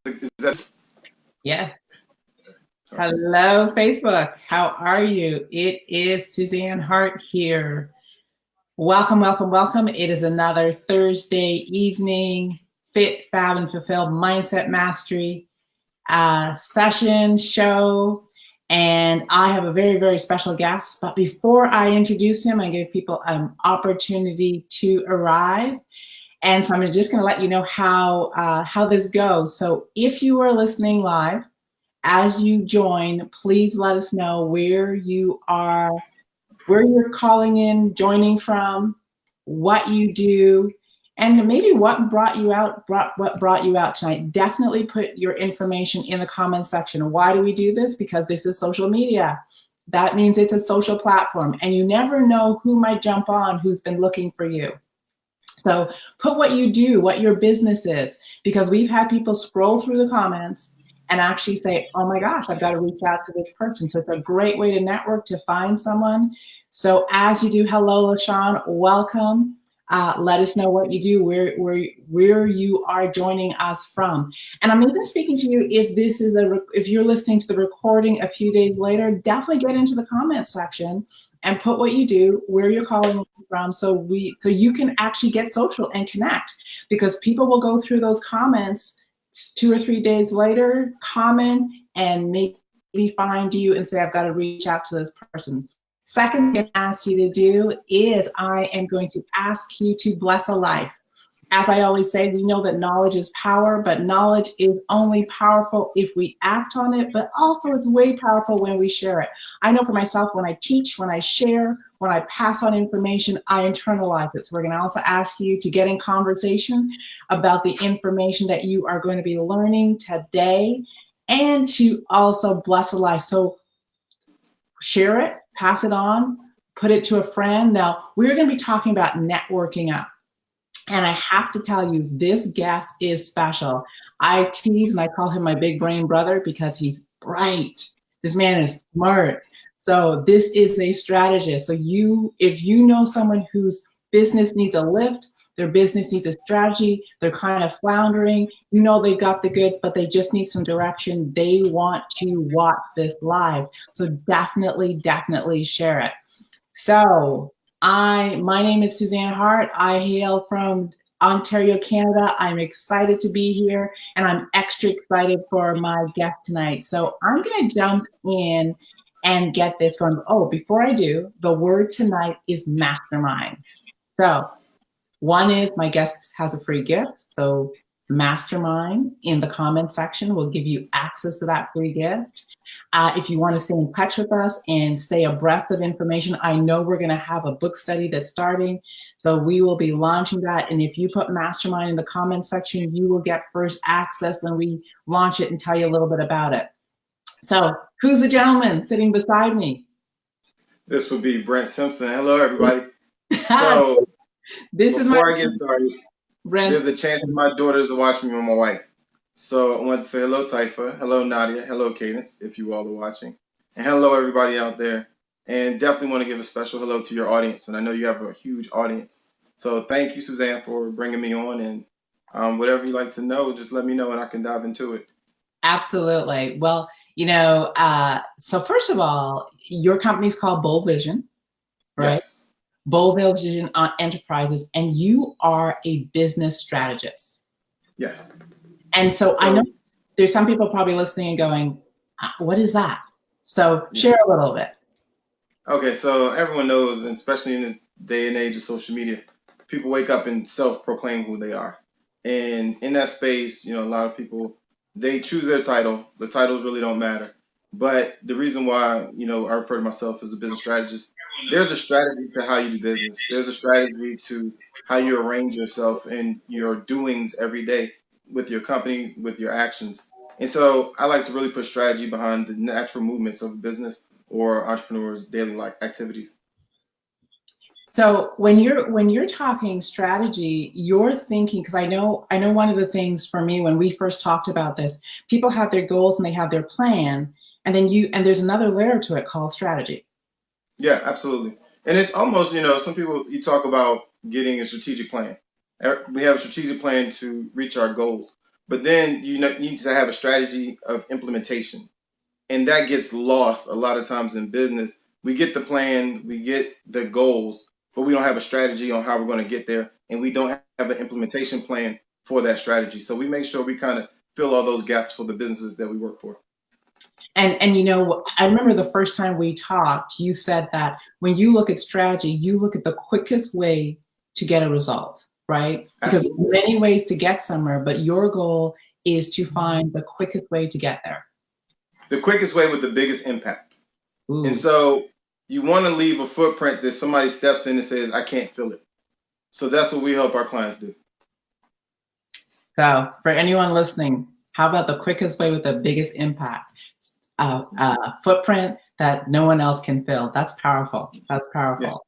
Is that? Yes. Hello, Facebook. How are you? It is Suzanne Hart here. Welcome, welcome, welcome. It is another Thursday evening Fit, Fab, and Fulfilled Mindset Mastery session, show. And I have a very, very special guest. But before I introduce him, I give people an opportunity to arrive. And so I'm just going to let you know how this goes. So if you are listening live, as you join, please let us know where you are, where you're calling in, joining from, what you do, and maybe what brought you out tonight. Definitely put your information in the comments section. Why do we do this? Because this is social media. That means it's a social platform, and you never know who might jump on who's been looking for you. So put what you do, what your business is, because we've had people scroll through the comments and actually say, oh my gosh, I've got to reach out to this person. So it's a great way to network, to find someone. So as you do, hello, LaShawn, welcome. Let us know what you do, where you are joining us from. And I'm even speaking to you if you're listening to the recording a few days later, definitely get into the comment section and put what you do, where you're calling from, so you can actually get social and connect, because people will go through those comments 2 or 3 days later, comment, and maybe find you and say, I've got to reach out to this person. Second thing I ask you to do is I am going to ask you to bless a life. As I always say, we know that knowledge is power, but knowledge is only powerful if we act on it, but also it's way powerful when we share it. I know for myself, when I teach, when I share, when I pass on information, I internalize it. So we're going to also ask you to get in conversation about the information that you are going to be learning today, and to also bless a life. So share it, pass it on, put it to a friend. Now, we're going to be talking about networking up. And I have to tell you, this guest is special. I tease and I call him my big brain brother because he's bright. This man is smart. So this is a strategist. So if you know someone whose business needs a lift, their business needs a strategy, they're kind of floundering, you know they've got the goods, but they just need some direction, they want to watch this live. So definitely share it. So my name is Suzanne Hart. I hail from Ontario, Canada. I'm excited to be here, and I'm extra excited for my guest tonight. So I'm going to jump in and get this going. Oh, before I do, the word tonight is mastermind. So one is my guest has a free gift. So mastermind in the comment section will give you access to that free gift. If you want to stay in touch with us and stay abreast of information, I know we're going to have a book study that's starting. So we will be launching that. And if you put mastermind in the comment section, you will get first access when we launch it and tell you a little bit about it. So who's the gentleman sitting beside me? This would be Brent Simpson. Hello, everybody. So before I get started, Brent. There's a chance that my daughters will watch me with my wife. So I want to say hello, Taifa. Hello, Nadia. Hello, Cadence, if you all are watching. And hello, everybody out there. And definitely want to give a special hello to your audience. And I know you have a huge audience. So thank you, Suzanne, for bringing me on. And whatever you like to know, just let me know and I can dive into it. Absolutely. Well, so first of all, your company's called Bold Vision, right? Yes. Bold Vision Enterprises, and you are a business strategist. Yes. And so I know there's some people probably listening and going, what is that? So share a little bit. Okay, so everyone knows, and especially in this day and age of social media, people wake up and self-proclaim who they are. And in that space, a lot of people, they choose their title. The titles really don't matter. But the reason why, I refer to myself as a business strategist, there's a strategy to how you do business. There's a strategy to how you arrange yourself and your doings every day with your company, with your actions. And so I like to really put strategy behind the natural movements of business or entrepreneurs' daily life activities. So when you're talking strategy, you're thinking, because I know one of the things for me when we first talked about this, people have their goals and they have their plan, and then there's another layer to it called strategy. Yeah, absolutely. And it's almost, some people, you talk about getting a strategic plan. We have a strategic plan to reach our goals, but then you need to have a strategy of implementation, and that gets lost a lot of times in business. We get the plan, we get the goals, but we don't have a strategy on how we're going to get there, and we don't have an implementation plan for that strategy. So we make sure we kind of fill all those gaps for the businesses that we work for. And I remember the first time we talked, you said that when you look at strategy, you look at the quickest way to get a result, right? Because there's Absolutely. many ways to get somewhere, but your goal is to find the quickest way to get there. The quickest way with the biggest impact. And Ooh. so you want to leave a footprint that somebody steps in and says, I can't feel it. So that's what we help our clients do. So for anyone listening, how about the quickest way with the biggest impact? Footprint that no one else can fill. That's powerful. That's Yeah. powerful.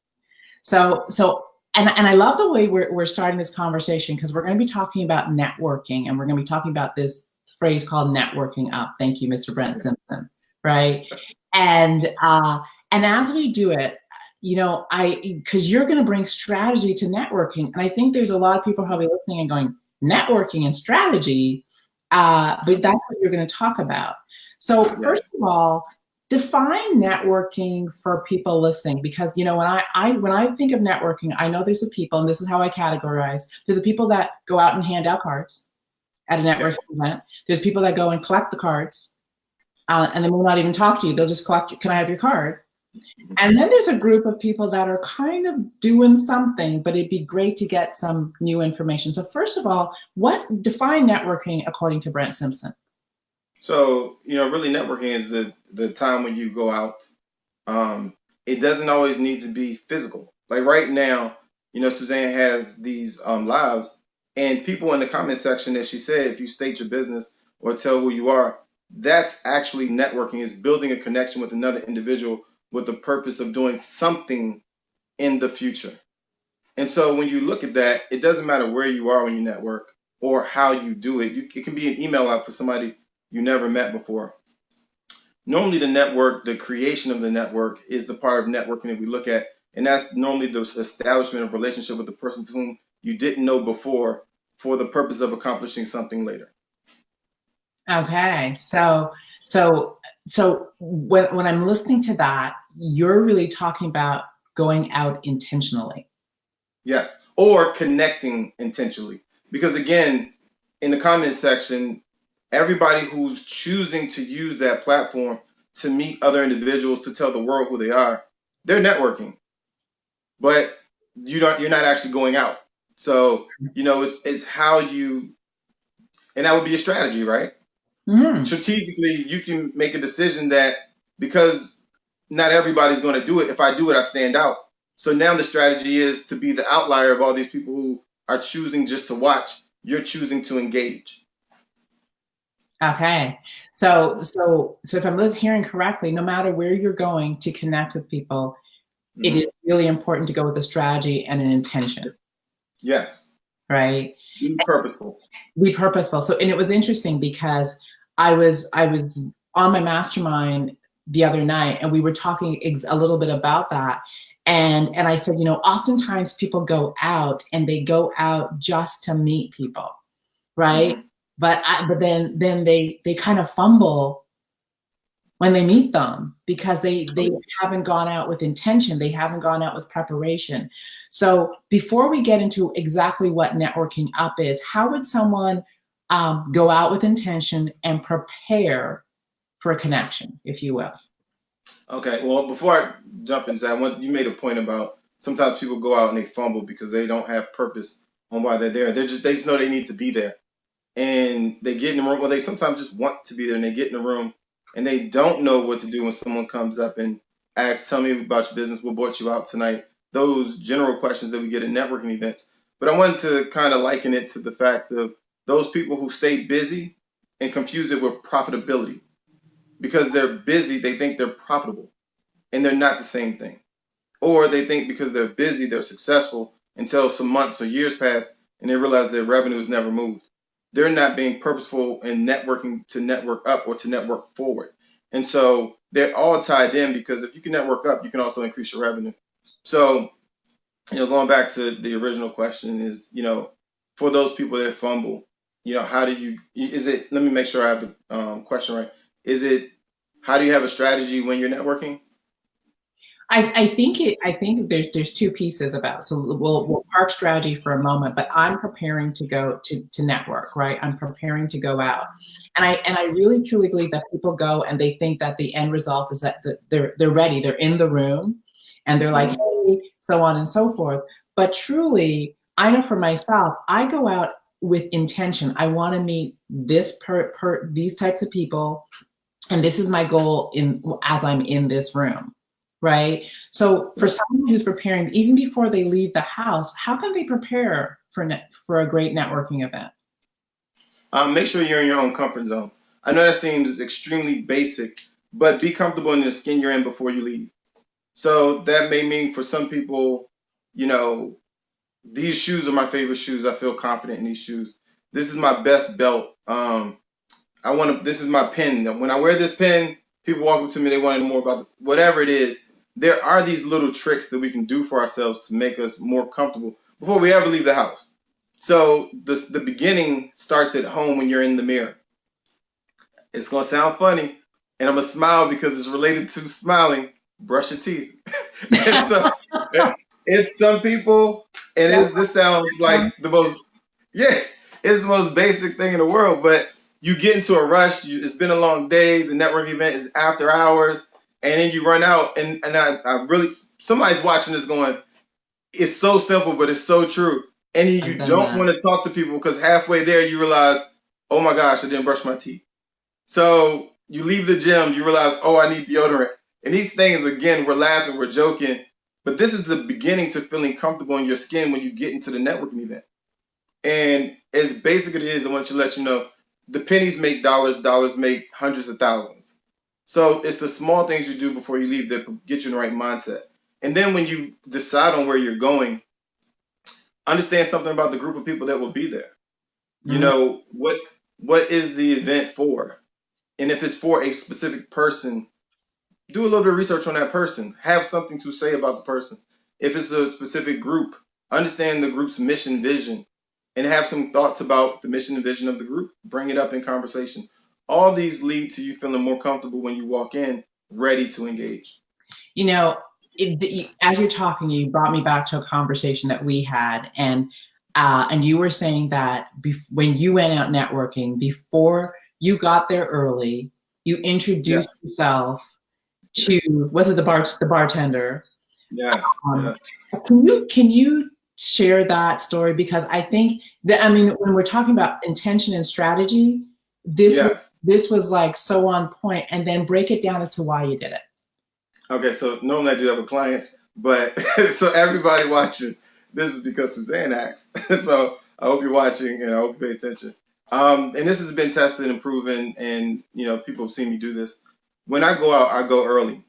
So and I love the way we're starting this conversation, because we're going to be talking about networking, and we're going to be talking about this phrase called networking up. Thank you, Mr. Brent Simpson. Right. And as we do it, because you're going to bring strategy to networking. And I think there's a lot of people probably listening and going, networking and strategy, but that's what you're going to talk about. So first of all, define networking for people listening, because when I think of networking, I know there's the people, and this is how I categorize. There's the people that go out and hand out cards at a networking event. There's people that go and collect the cards, and they will not even talk to you. They'll just collect. Can I have your card? And then there's a group of people that are kind of doing something, but it'd be great to get some new information. So first of all, define networking according to Brent Simpson? So, really networking is the time when you go out. It doesn't always need to be physical. Like right now, Suzanne has these lives, and people in the comment section, as she said, if you state your business or tell who you are, that's actually networking, is building a connection with another individual with the purpose of doing something in the future. And so when you look at that, it doesn't matter where you are when you network or how you do it. It can be an email out to somebody you never met before. Normally, the creation of the network is the part of networking that we look at, and that's normally the establishment of relationship with the person to whom you didn't know before for the purpose of accomplishing something later. Okay, so when I'm listening to that, you're really talking about going out intentionally. Yes, or connecting intentionally, because again, in the comment section, everybody who's choosing to use that platform to meet other individuals to tell the world who they are, they're networking, but you're not actually going out. So it's how you, and that would be a strategy, right? Mm. Strategically, you can make a decision that, because not everybody's going to do it, if I do it, I stand out. So now the strategy is to be the outlier of all these people who are choosing just to watch. You're choosing to engage. Okay. So if I'm hearing correctly, no matter where you're going to connect with people, it is really important to go with a strategy and an intention. Yes. Right. Be purposeful. Be purposeful. So, and it was interesting because I was on my mastermind the other night, and we were talking a little bit about that. And I said, oftentimes people go out and they go out just to meet people, right? Mm-hmm. But then they kind of fumble when they meet them, because they haven't gone out with intention. They haven't gone out with preparation. So before we get into exactly what networking up is, how would someone go out with intention and prepare for a connection, if you will? Okay. Well, before I jump into that, you made a point about sometimes people go out and they fumble because they don't have purpose on why they're there. They just know they need to be there, and they get in the room. Well, they sometimes just want to be there, and they get in the room, and they don't know what to do when someone comes up and asks, "Tell me about your business. What brought you out tonight?" Those general questions that we get at networking events. But I wanted to kind of liken it to the fact of those people who stay busy and confuse it with profitability. Because they're busy, they think they're profitable, and they're not the same thing. Or they think because they're busy, they're successful until some months or years pass and they realize their revenue has never moved. They're not being purposeful in networking to network up or to network forward. And so they're all tied in, because if you can network up, you can also increase your revenue. So, going back to the original question is, for those people that fumble, how do you, is it, let me make sure I have the question right. Is it, how do you have a strategy when you're networking? I think there's two pieces about. So we'll park strategy for a moment, but I'm preparing to go to network, right? I'm preparing to go out, and I really truly believe that people go and they think that the end result is that they're ready, they're in the room, and they're like, Hmm. hey, so on and so forth. But truly, I know for myself, I go out with intention. I want to meet these types of people, and this is my goal in as I'm in this room, right? So for Right. someone who's preparing even before they leave the house, how can they prepare for a great networking event? Make sure you're in your own comfort zone. I know that seems extremely basic, but be comfortable in the skin you're in before you leave. So that may mean for some people, you know, these shoes are my favorite shoes. I feel confident in these shoes. This is my best belt. I want to. This is my pen. When I wear this pen, people walk up to me. They want to know more about whatever it is. There are these little tricks that we can do for ourselves to make us more comfortable before we ever leave the house. So the beginning starts at home when you're in the mirror. It's gonna sound funny, and I'm gonna smile because it's related to smiling. Brush your teeth. And so it's some people, and Yep. it's, this sounds like the most, yeah, it's the most basic thing in the world. But you get into a rush. It's been a long day. The network event is after hours, and then you run out. And I really, somebody's watching this going, it's so simple, but it's so true. And I've you done don't that. want to talk to people because halfway there you realize, oh my gosh, I didn't brush my teeth. So you leave the gym, you realize, oh, I need deodorant. And these things, again, we're laughing, we're joking, but this is the beginning to feeling comfortable in your skin when you get into the networking event. And as basic as it is, I want to let you know the pennies make dollars, dollars make hundreds of thousands. So it's the small things you do before you leave that get you in the right mindset. And then when you decide on where you're going, understand something about the group of people that will be there. You Mm. know, what is the event for? And if it's for a specific person, do a little bit of research on that person. Have something to say about the person. If it's a specific group, understand the group's mission, vision, and have some thoughts about the mission and vision of the group. Bring it up in conversation. All these lead to you feeling more comfortable when you walk in, ready to engage. You know, as you're talking, you brought me back to a conversation that we had, and you were saying that when you went out networking, before you got there early, you introduced Yes, yourself to, was it the bartender? yes, Um, yes, can you share that story? Because I think that, I mean, when we're talking about intention and strategy, this was yes. this was like so on point, and then break it down as to why you did it. Okay, so normally I do that with clients, but so everybody watching, this is because Suzanne asked. So I hope you're watching and I hope you pay attention. And this has been tested and proven, and people have seen me do this. When I go out, I go early,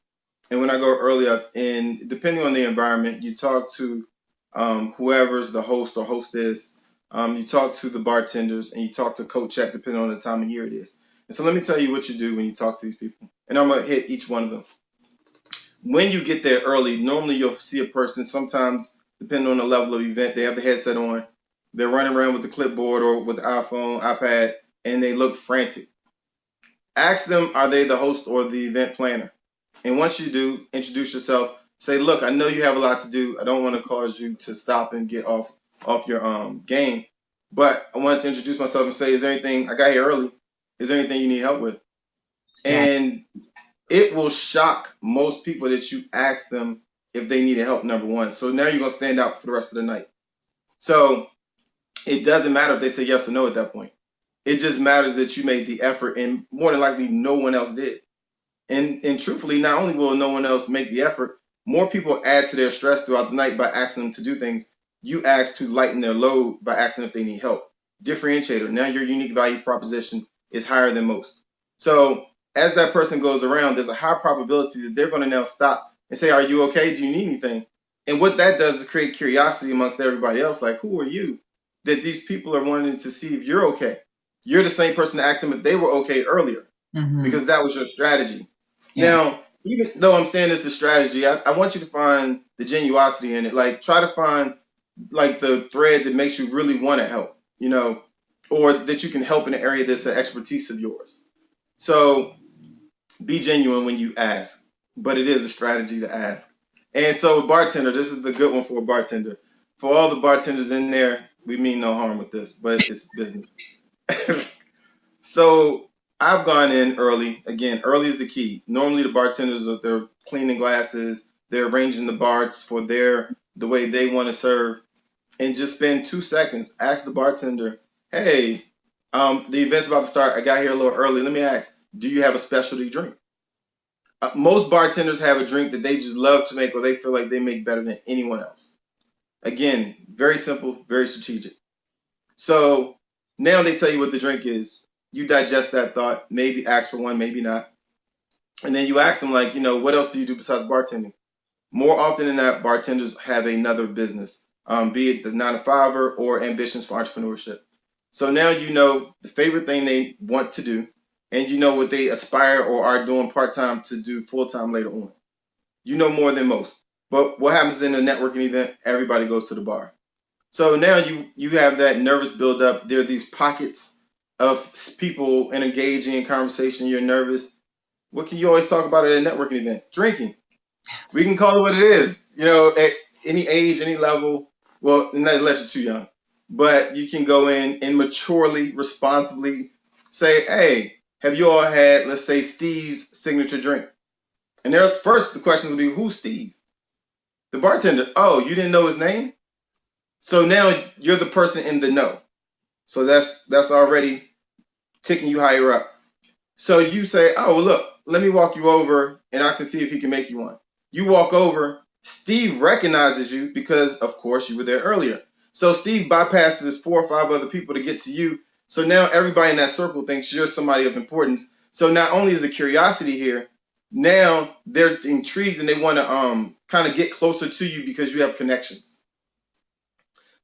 and when I go early, and depending on the environment, you talk to whoever's the host or hostess. You talk to the bartenders, and you talk to coach check, depending on the time of year it is. And so let me tell you what you do when you talk to these people, and I'm gonna hit each one of them. When you get there early, normally you'll see a person, sometimes depending on the level of event, they have the headset on, they're running around with the clipboard or with the iPhone, iPad, and they look frantic. Ask them, are they the host or the event planner? And once you do, introduce yourself. Say, look, I know you have a lot to do. I don't want to cause you to stop and get off your game. But I wanted to introduce myself and say, is there anything, I got here early. Is there anything you need help with? Stand. And it will shock most people that you ask them if they needed help, number one. So now you're gonna stand out for the rest of the night. So it doesn't matter if they say yes or no at that point. It just matters that you made the effort, and more than likely no one else did. And truthfully, not only will no one else make the effort, more people add to their stress throughout the night by asking them to do things. You ask to lighten their load by asking if they need help. Differentiator. Now your unique value proposition is higher than most. So as that person goes around, there's a high probability that they're going to now stop and say, "Are you okay? Do you need anything?" And what that does is create curiosity amongst everybody else. Like, who are you? That these people are wanting to see if you're okay. You're the same person to ask them if they were okay earlier Mm-hmm. because that was your strategy. Yeah. Now, even though I'm saying this is strategy, I want you to find the genuosity in it. Like, try to find like the thread that makes you really want to help, or that you can help in an area that's an expertise of yours. So be genuine when you ask, but it is a strategy to ask. And so, bartender, this is the good one for a bartender. For all the bartenders in there, we mean no harm with this, but it's business. So I've gone in early. Again, early is the key. Normally, the bartenders are they're cleaning glasses, they're arranging the bars for the way they want to serve, and just spend 2 seconds. Ask the bartender, "Hey, the event's about to start. I got here a little early. Let me ask, do you have a specialty drink?" Most bartenders have a drink that they just love to make, or they feel like they make better than anyone else. Again, very simple, very strategic. So now they tell you what the drink is. You digest that thought, maybe ask for one, maybe not. And then you ask them, like, what else do you do besides bartending? More often than not, bartenders have another business, be it the 9 to 5 or ambitions for entrepreneurship. So now you know the favorite thing they want to do, and you know what they aspire or are doing part time to do full time later on. You know more than most. But what happens in a networking event? Everybody goes to the bar. So now you have that nervous buildup. There are these pockets of people and engaging in conversation. You're nervous. What can you always talk about at a networking event? Drinking. We can call it what it is. At any age, any level. Well, not unless you're too young, but you can go in and maturely, responsibly say, "Hey, have you all had, let's say, Steve's signature drink?" And there, first the question will be, "Who's Steve?" The bartender. "Oh, you didn't know his name?" So now you're the person in the know. So that's already ticking you higher up. So you say, "Oh, well, look, let me walk you over and I can see if he can make you one." You walk over, Steve recognizes you because, of course, you were there earlier. So Steve bypasses 4 or 5 other people to get to you. So now everybody in that circle thinks you're somebody of importance. So not only is the curiosity here, now they're intrigued and they want to kind of get closer to you because you have connections.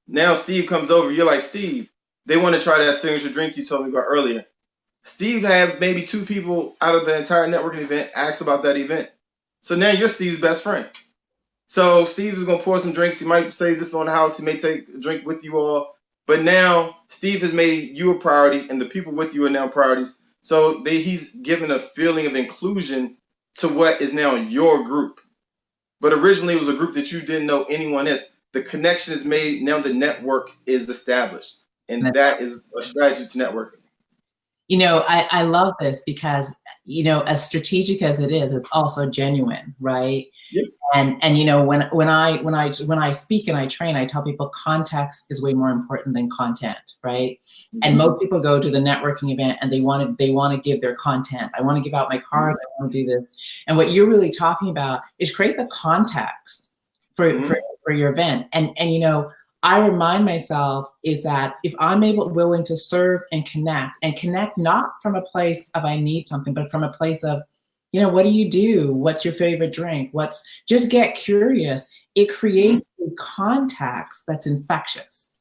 Now Steve comes over. You're like, "Steve, they want to try that signature drink you told me about earlier." Steve had maybe 2 people out of the entire networking event ask about that event. So now you're Steve's best friend. So Steve is going to pour some drinks. He might say this on the house. He may take a drink with you all. But now Steve has made you a priority, and the people with you are now priorities. So he's given a feeling of inclusion to what is now your group. But originally it was a group that you didn't know anyone in. The connection is made. Now the network is established. And that is a strategy to networking. I love this because, as strategic as it is, it's also genuine, right? Yep. And when I speak and I train, I tell people context is way more important than content, right? And Mm-hmm. most people go to the networking event and they want to give their content. I want to give out my card. I want to do this. And what you're really talking about is create the context for Mm-hmm. for your event. And I remind myself is that if I'm willing to serve and connect not from a place of I need something, but from a place of, what do you do? What's your favorite drink? Just get curious. It Mm-hmm. creates a context that's infectious,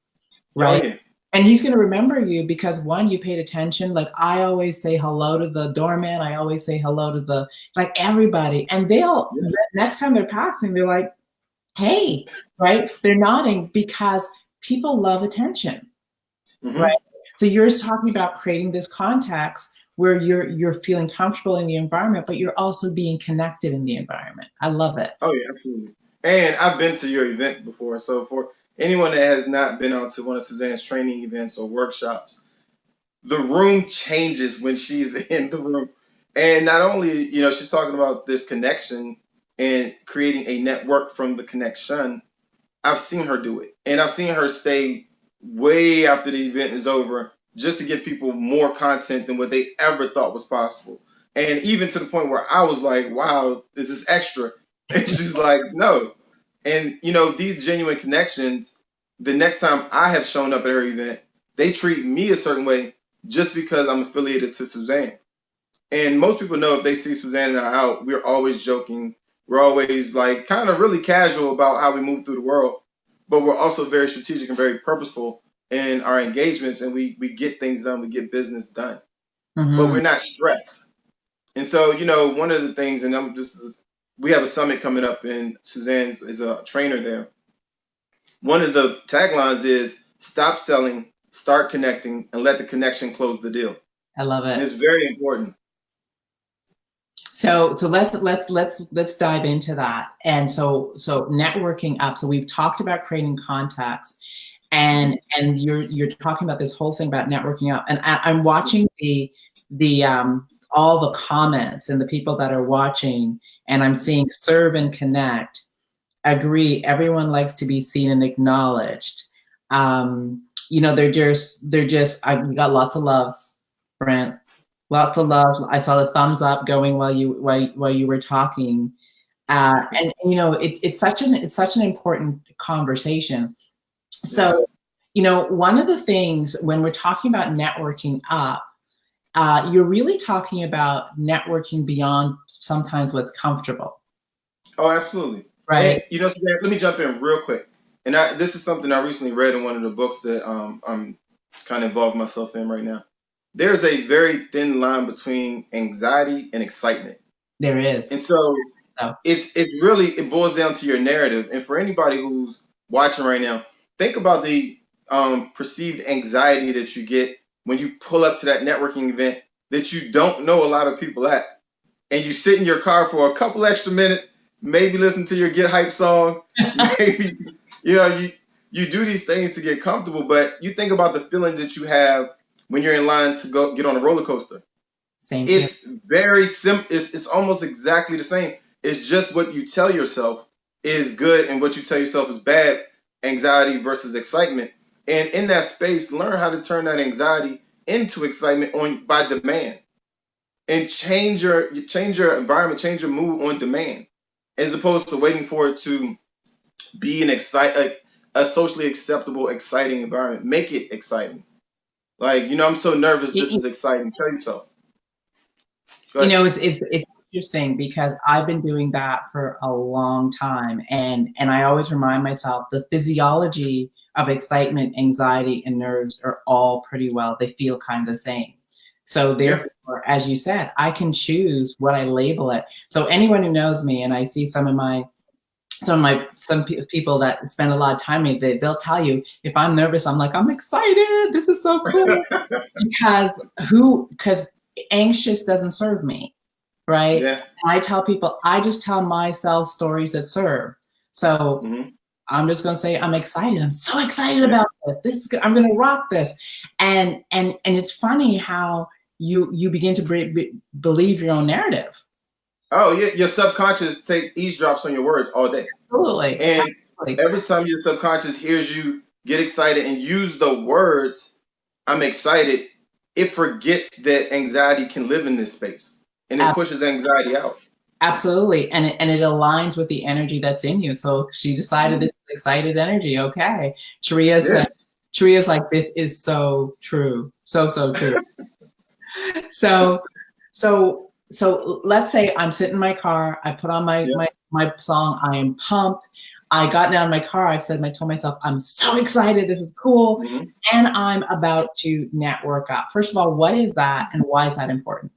Oh right? yeah. And he's going to remember you because one, you paid attention. Like I always say hello to the doorman. I always say hello to like everybody. And Yeah. next time they're passing, they're like, hey, right? They're nodding because people love attention, right? Mm-hmm. So you're talking about creating this context where you're feeling comfortable in the environment, but you're also being connected in the environment. I love it. Oh yeah, absolutely. And I've been to your event before, so for anyone that has not been out to one of Suzanne's training events or workshops, the room changes when she's in the room. And not only, she's talking about this connection and creating a network from the connection. I've seen her do it. And I've seen her stay way after the event is over just to give people more content than what they ever thought was possible. And even to the point where I was like, wow, this is extra. And she's like, no. And, these genuine connections, the next time I have shown up at her event, they treat me a certain way just because I'm affiliated to Suzanne. And most people know if they see Suzanne and I out, we're always joking. We're always like kind of really casual about how we move through the world, but we're also very strategic and very purposeful in our engagements, and we get things done, we get business done, but Mm-hmm. we're not stressed. And so, one of the things, and we have a summit coming up, and Suzanne's is a trainer there. One of the taglines is stop selling, start connecting, and let the connection close the deal. I love And it. it's very important. So let's dive into that. And so networking up. So we've talked about creating contacts, Mhm. and you're talking about this whole thing about networking up. And I'm watching the all the comments and the people that are watching, and I'm seeing serve and connect. Agree. Everyone likes to be seen and acknowledged. They're just. We got lots of loves, Brent. Lots of love. I saw the thumbs up going while you were talking, and it's such an important conversation. So, Yes. one of the things when we're talking about networking up, you're really talking about networking beyond sometimes what's comfortable, Oh, absolutely. And right? Suzanne, let me jump in real quick. And this is something I recently read in one of the books that I'm kind of involved myself in right now. There's a very thin line between anxiety and excitement. There is. And so So, it's really, it boils down to your narrative. And for anybody who's watching right now, think about the perceived anxiety that you get when you pull up to that networking event that you don't know a lot of people at, and you sit in your car for a couple extra minutes, maybe listen to your get hype song, maybe you do these things to get comfortable, but you think about the feeling that you have when you're in line to go get on a roller coaster. same feeling. It's very simple. It's almost exactly the same. It's just what you tell yourself is good and what you tell yourself is bad. Anxiety versus excitement, and in that space, learn how to turn that anxiety into excitement on by demand, and change your environment, change your mood on demand, as opposed to waiting for it to be a socially acceptable, exciting environment. Make it exciting. Like, I'm so nervous. This You, is exciting. Tell yourself. Go you ahead. know, it's interesting because I've been doing that for a long time, and I always remind myself the physiology of excitement, anxiety, and nerves are all pretty well. They feel kind of the same. So Yeah. therefore, as you said, I can choose what I label it. So anyone who knows me, and I see some people that spend a lot of time with me, they'll tell you if I'm nervous, I'm like, I'm excited. This is so cool because anxious doesn't serve me, right? Yeah. And I tell people I just tell myself stories that serve. So Hmm. I'm just gonna say I'm excited. I'm so excited Yeah. about this. This is good. I'm gonna rock this. And it's funny how you begin to believe your own narrative. Oh, yeah. Your subconscious take eavesdrops on your words all day, Absolutely. and Absolutely. every time your subconscious hears you get excited and use the words "I'm excited," it forgets that anxiety can live in this space, and it pushes anxiety out. Absolutely. And it aligns with the energy that's in you. So she decided this Mhm. is excited energy. Okay. Sharia Yeah. said, Sharia's like, this is so true. So, so true. So, so let's say I'm sitting in my car, I put on my Yeah. my my song, I am pumped. I got down in my car, I told myself, I'm so excited, this is cool. Hmm. And I'm about to network up. First of all, what is that and why is that important?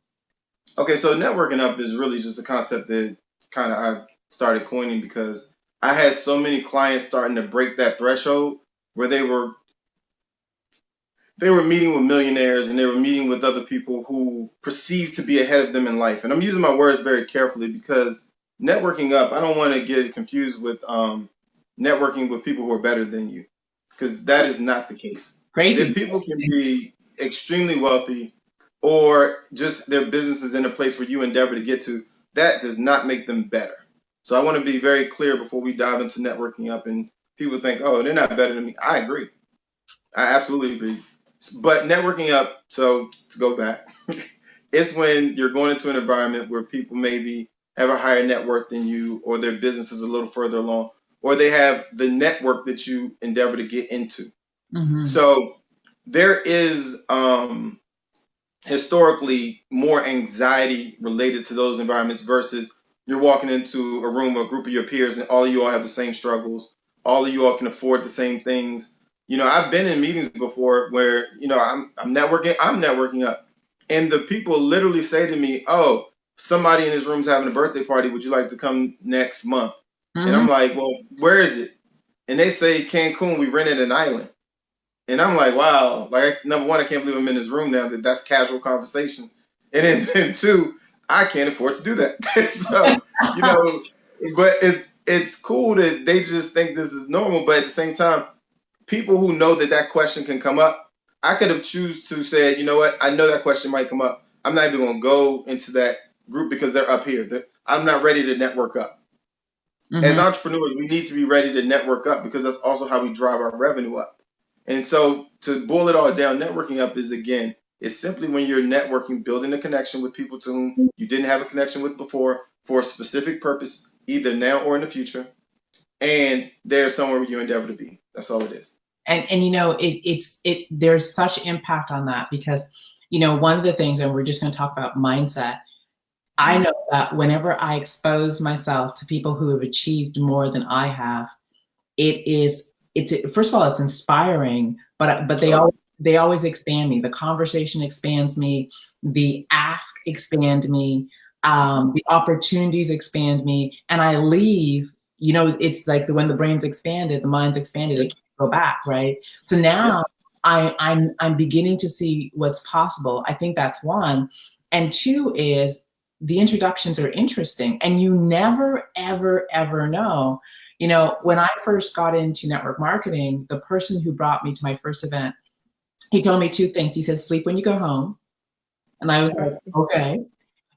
Okay, so networking up is really just a concept that kind of I started coining because I had so many clients starting to break that threshold where they were meeting with millionaires and they were meeting with other people who perceived to be ahead of them in life. And I'm using my words very carefully because networking up, I don't want to get it confused with networking with people who are better than you, because that is not the case. Great to That people can be extremely wealthy or just their business is in a place where you endeavor to get to. That does not make them better. So I want to be very clear before we dive into networking up and people think, oh, they're not better than me. I agree. I absolutely agree. But networking up, so to go back, it's when you're going into an environment where people maybe have a higher net worth than you, or their business is a little further along, or they have the network that you endeavor to get into. Mhm. So there is historically more anxiety related to those environments versus you're walking into a room, a group of your peers, and all of you all have the same struggles. All of you all can afford the same things. I've been in meetings before where I'm networking up, and the people literally say to me, "Oh, somebody in this room's having a birthday party. Would you like to come next month?" And Mhm. I'm like, "Well, where is it?" And they say Cancun. We rented an island. And I'm like, wow, like number one, I can't believe I'm in this room now. That's casual conversation, and then two, I can't afford to do that. So you know, but it's cool that they just think this is normal. But at the same time, people who know that that question can come up, I could have choose to say, you know what, I know that question might come up. I'm not even going to go into that group because they're up here. I'm not ready to network up. As Mm-hmm. entrepreneurs, we need to be ready to network up because that's also how we drive our revenue up. And so to boil it all down, networking up is again, it's simply when you're networking, building a connection with people to whom you didn't have a connection with before for a specific purpose, either now or in the future, and they're somewhere you endeavor to be. That's all it is. And you know, there's such impact on that because, you know, one of the things, and we're just going to talk about mindset. I know that whenever I expose myself to people who have achieved more than I have, it's first of all, it's inspiring, but Sure. they always expand me. The conversation expands me, the ask expand me, the opportunities expand me, and I leave. You know, it's like when the brain's expanded, the mind's expanded, it can't go back, right? So Yeah. now I'm beginning to see what's possible. I think that's one, and two is the introductions are interesting, and you never ever know. You know, when I first got into network marketing, the person who brought me to my first event, he told me two things. He said, sleep when you go home. And I was like, okay.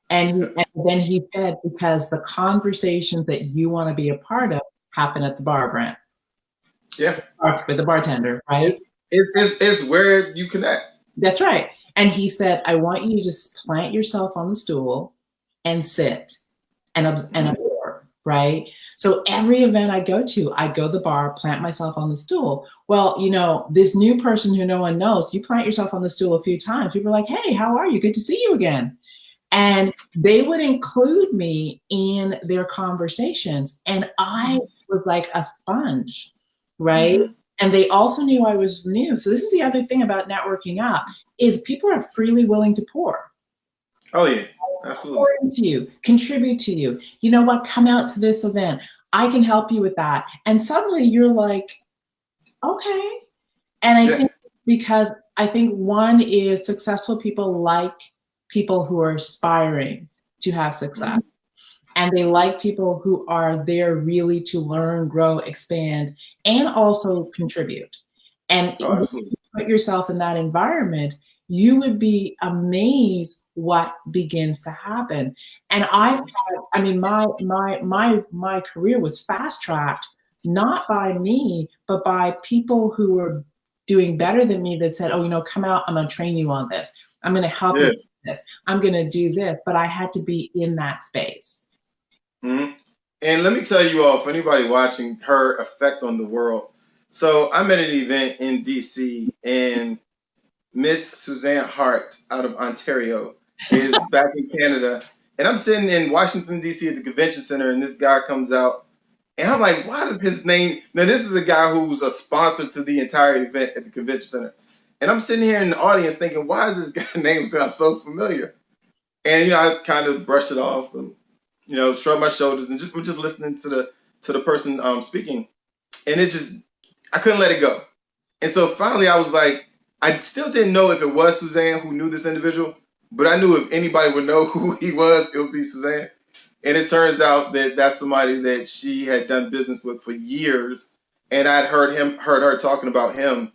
And then he said, because the conversations that you want to be a part of happen at the bar, Brent, Yeah. with the bartender, Yeah. right? It's where you connect. That's right. And he said, I want you to just plant yourself on the stool and sit and Mhm. absorb, right? So every event I go to, I go to the bar, plant myself on the stool. Well, you know, this new person who no one knows, you plant yourself on the stool a few times. People are like, hey, how are you? Good to see you again. And they would include me in their conversations. And I was like a sponge, right? Mhm. And they also knew I was new. So this is the other thing about networking up is people are freely willing to Oh yeah, pour absolutely. into you, contribute to you. You know what? Come out to this event. I can help you with that. And suddenly you're like, okay. And I Yeah. think because I think one is successful people like people who are aspiring to have success. Mhm. And they like people who are there really to learn, grow, expand, and also contribute. And Oh, absolutely. put yourself in that environment, you would be amazed what begins to happen. And I mean, my career was fast tracked, not by me, but by people who were doing better than me that said, oh, you know, come out, I'm gonna train you on this. I'm gonna help you Yeah. with this. I'm gonna do this. But I had to be in that space. Mhm. And let me tell you all, for anybody watching, her effect on the world. So I'm at an event in DC, and Miss Suzanne Hart out of Ontario is back in Canada. And I'm sitting in Washington, D.C. at the convention center, and this guy comes out. And I'm like, why does his name? Now, this is a guy who's a sponsor to the entire event at the convention center. And I'm sitting here in the audience thinking, why does this guy name sound so familiar? And, I kind of brushed it off and, shrugged my shoulders and just, we're just listening to the person speaking. And it just, I couldn't let it go. And so finally, I was like, I still didn't know if it was Suzanne who knew this individual, but I knew if anybody would know who he was, it would be Suzanne. And it turns out that that's somebody that she had done business with for years, and I'd heard her talking about him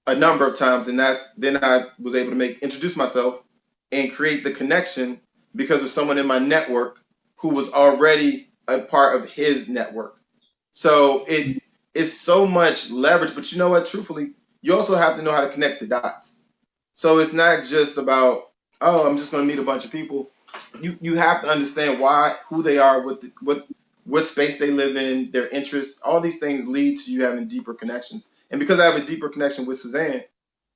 a number of times, and that's then I was able to introduce myself and create the connection because of someone in my network who was already a part of his network. So it is so much leverage, but you know what? Truthfully, you also have to know how to connect the dots. So it's not just about, oh, I'm just going to meet a bunch of people. You have to understand why, who they are, what space they live in, their interests. All these things lead to you having deeper connections. And because I have a deeper connection with Suzanne,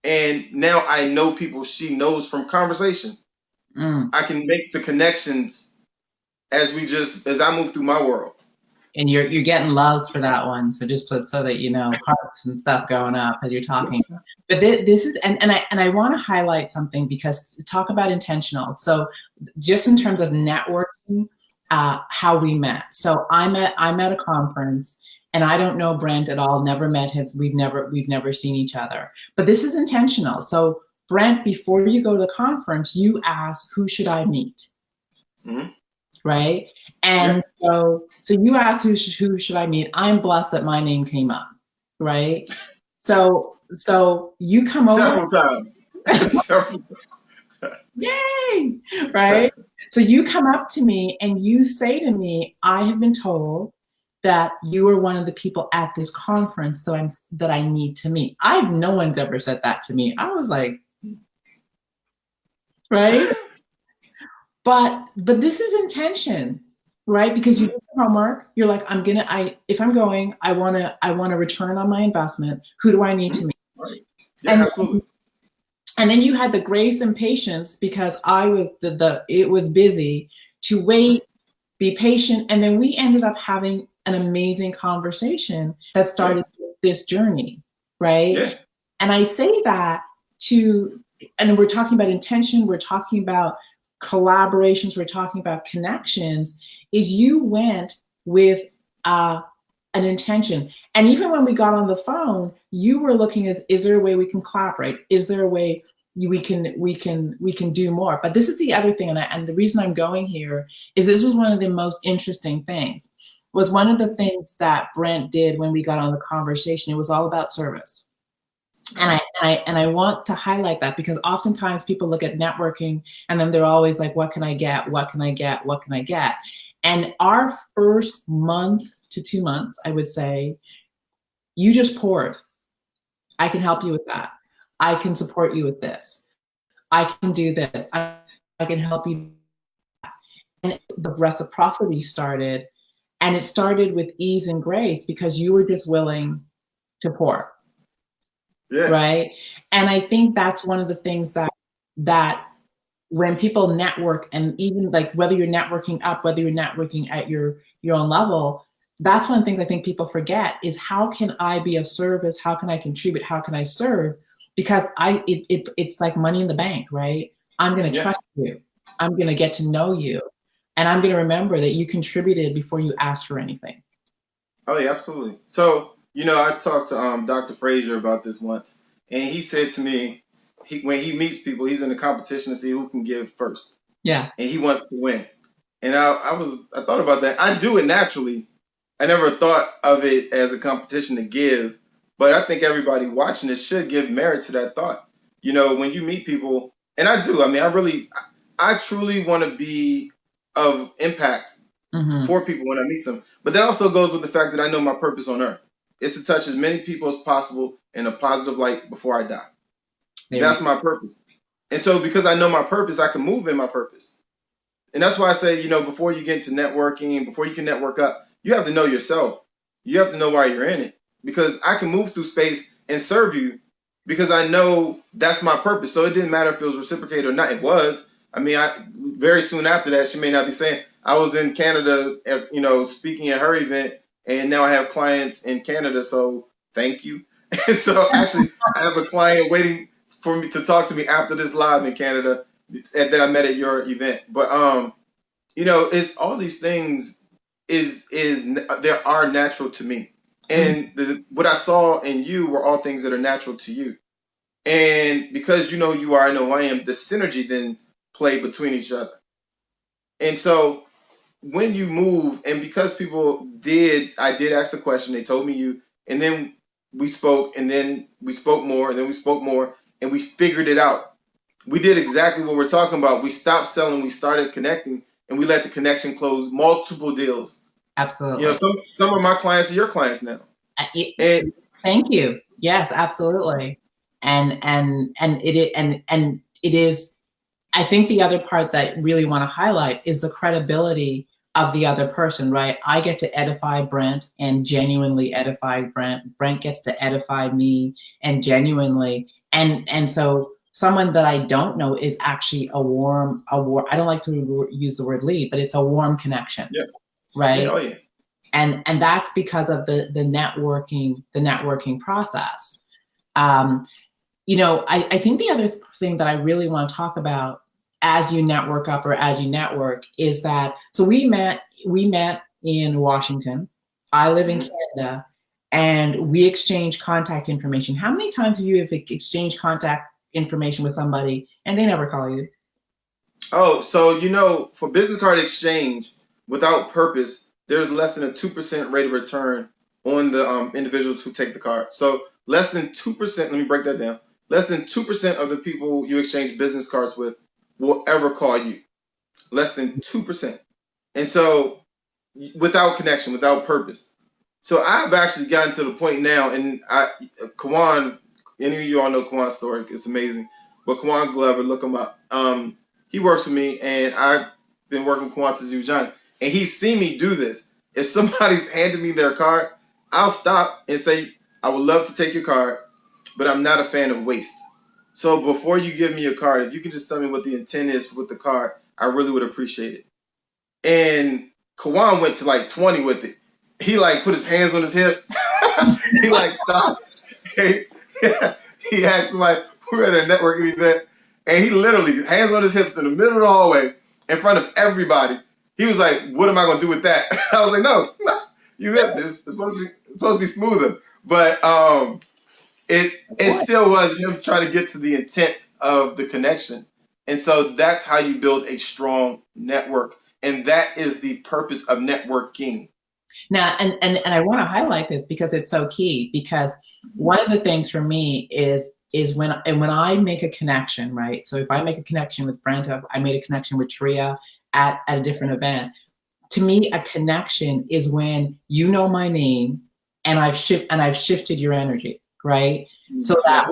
and now I know people she knows from conversation, Mm. I can make the connections as I move through my world. And you're getting loves for that one. So just so that you know, hearts and stuff going up as you're talking. But this is and I want to highlight something because talk about intentional. So just in terms of networking, how we met. So I'm at a conference And I don't know Brent at all, never met him. We've never seen each other. But this is intentional. So Brent, before you go to the conference, you ask, who should I meet? Mm-hmm. Right? Yeah. And so you asked who should I meet? I'm blessed that my name came up, right? So you come over. Several times. Several Yay! Right? So you come up to me and you say to me, I have been told that you are one of the people at this conference that I need to meet. No one's ever said that to me. I was like, right? But this is intention, right? Because you do the homework. You're like, if I'm going, I wanna return on my investment. Who do I need to meet? Right. Yeah, And absolutely. and then you had the grace and patience because it was busy to wait, be patient, and then we ended up having an amazing conversation that started this journey, right? Yeah. And I say that and we're talking about intention, we're talking about collaborations, we're talking about connections, is you went with an intention. And even when we got on the phone, you were looking at, is there a way we can collaborate? Is there a way we can do more? But this is the other thing, and the reason I'm going here is this was one of the most interesting things. Was one of the things that Brent did when we got on the conversation. It was all about service. And I want to highlight that because oftentimes people look at networking and then they're always like, what can I get? What can I get? What can I get? And our first month to 2 months, I would say, you just poured. I can help you with that. I can support you with this. I can do this. I can help you. And the reciprocity started, and it started with ease and grace because you were just willing to pour. Yeah. Right. And I think that's one of the things that when people network, and even like whether you're networking up, whether you're networking at your own level, that's one of the things I think people forget is how can I be of service? How can I contribute? How can I serve? Because it's like money in the bank, right? I'm going to trust you. I'm going to get to know you. And I'm going to remember that you contributed before you asked for anything. Oh yeah, absolutely. So, I talked to Dr. Frazier about this once, and he said to me, when he meets people, he's in a competition to see who can give first. Yeah. And he wants to win. And I thought about that. I do it naturally. I never thought of it as a competition to give, but I think everybody watching this should give merit to that thought. When you meet people, and I do. I mean, I truly want to be of impact for people when I meet them. But that also goes with the fact that I know my purpose on earth. It's to touch as many people as possible in a positive light before I die. That's my purpose. And so because I know my purpose, I can move in my purpose. And that's why I say, before you get into networking, before you can network up, you have to know yourself. You have to know why you're in it. Because I can move through space and serve you because I know that's my purpose. So it didn't matter if it was reciprocated or not. It was. I mean, very soon after that, she may not be saying, I was in Canada, speaking at her event, and now I have clients in Canada. So thank you. So actually, I have a client waiting for me to talk to me after this live in Canada that I met at your event. But it's all these things is there are natural to me, and what I saw in you were all things that are natural to you. And because you are, I know I am, the synergy then play between each other. And so when you move, and because I did ask the question, they told me you, and then we spoke, and then we spoke more, and then we spoke more, and we figured it out. We did exactly what we're talking about. We stopped selling, we started connecting, and we let the connection close multiple deals. Absolutely. Some of my clients are your clients now. And thank you. Yes, absolutely. And it is. I think the other part that I really want to highlight is the credibility of the other person, right? I get to edify Brent and genuinely edify Brent. Brent gets to edify me and genuinely. And so someone that I don't know is actually a warm, I don't like to use the word lead, but it's a warm connection. Yeah. Right. Yeah, oh yeah. And that's because of the networking process. I think the other thing that I really want to talk about as you network up or as you network is that, so we met in Washington. I live in Canada. and we exchange contact information. How many times have you exchanged contact information with somebody and they never call you? Oh, so for business card exchange without purpose, there's less than a 2% rate of return on the individuals who take the card. So less than 2%. Let me break that down. Less than 2% of the people you exchange business cards with will ever call you. Less than 2%. And so without connection, without purpose. So I've actually gotten to the point now, and Kawan, any of you all know Kawan's story. It's amazing. But Kawan Glover, look him up. He works for me, and I've been working with Kawan since he was young. And he's seen me do this. If somebody's handed me their card, I'll stop and say, I would love to take your card, but I'm not a fan of waste. So before you give me your card, if you can just tell me what the intent is with the card, I really would appreciate it. And Kawan went to like 20 with it. He like put his hands on his hips. He like stopped. He, he asked somebody, we're at a networking event, and he literally hands on his hips in the middle of the hallway in front of everybody. He was like, "What am I gonna do with that?" I was like, "No, you missed this. It's supposed to be smoother." But it still was him trying to get to the intent of the connection, and so that's how you build a strong network, and that is the purpose of networking. Now, and I want to highlight this because it's so key. Because one of the things for me is when I make a connection, right? So if I make a connection with Brenta, I made a connection with Tria at a different event. To me, a connection is when you know my name and I've shifted your energy, right? So Yeah.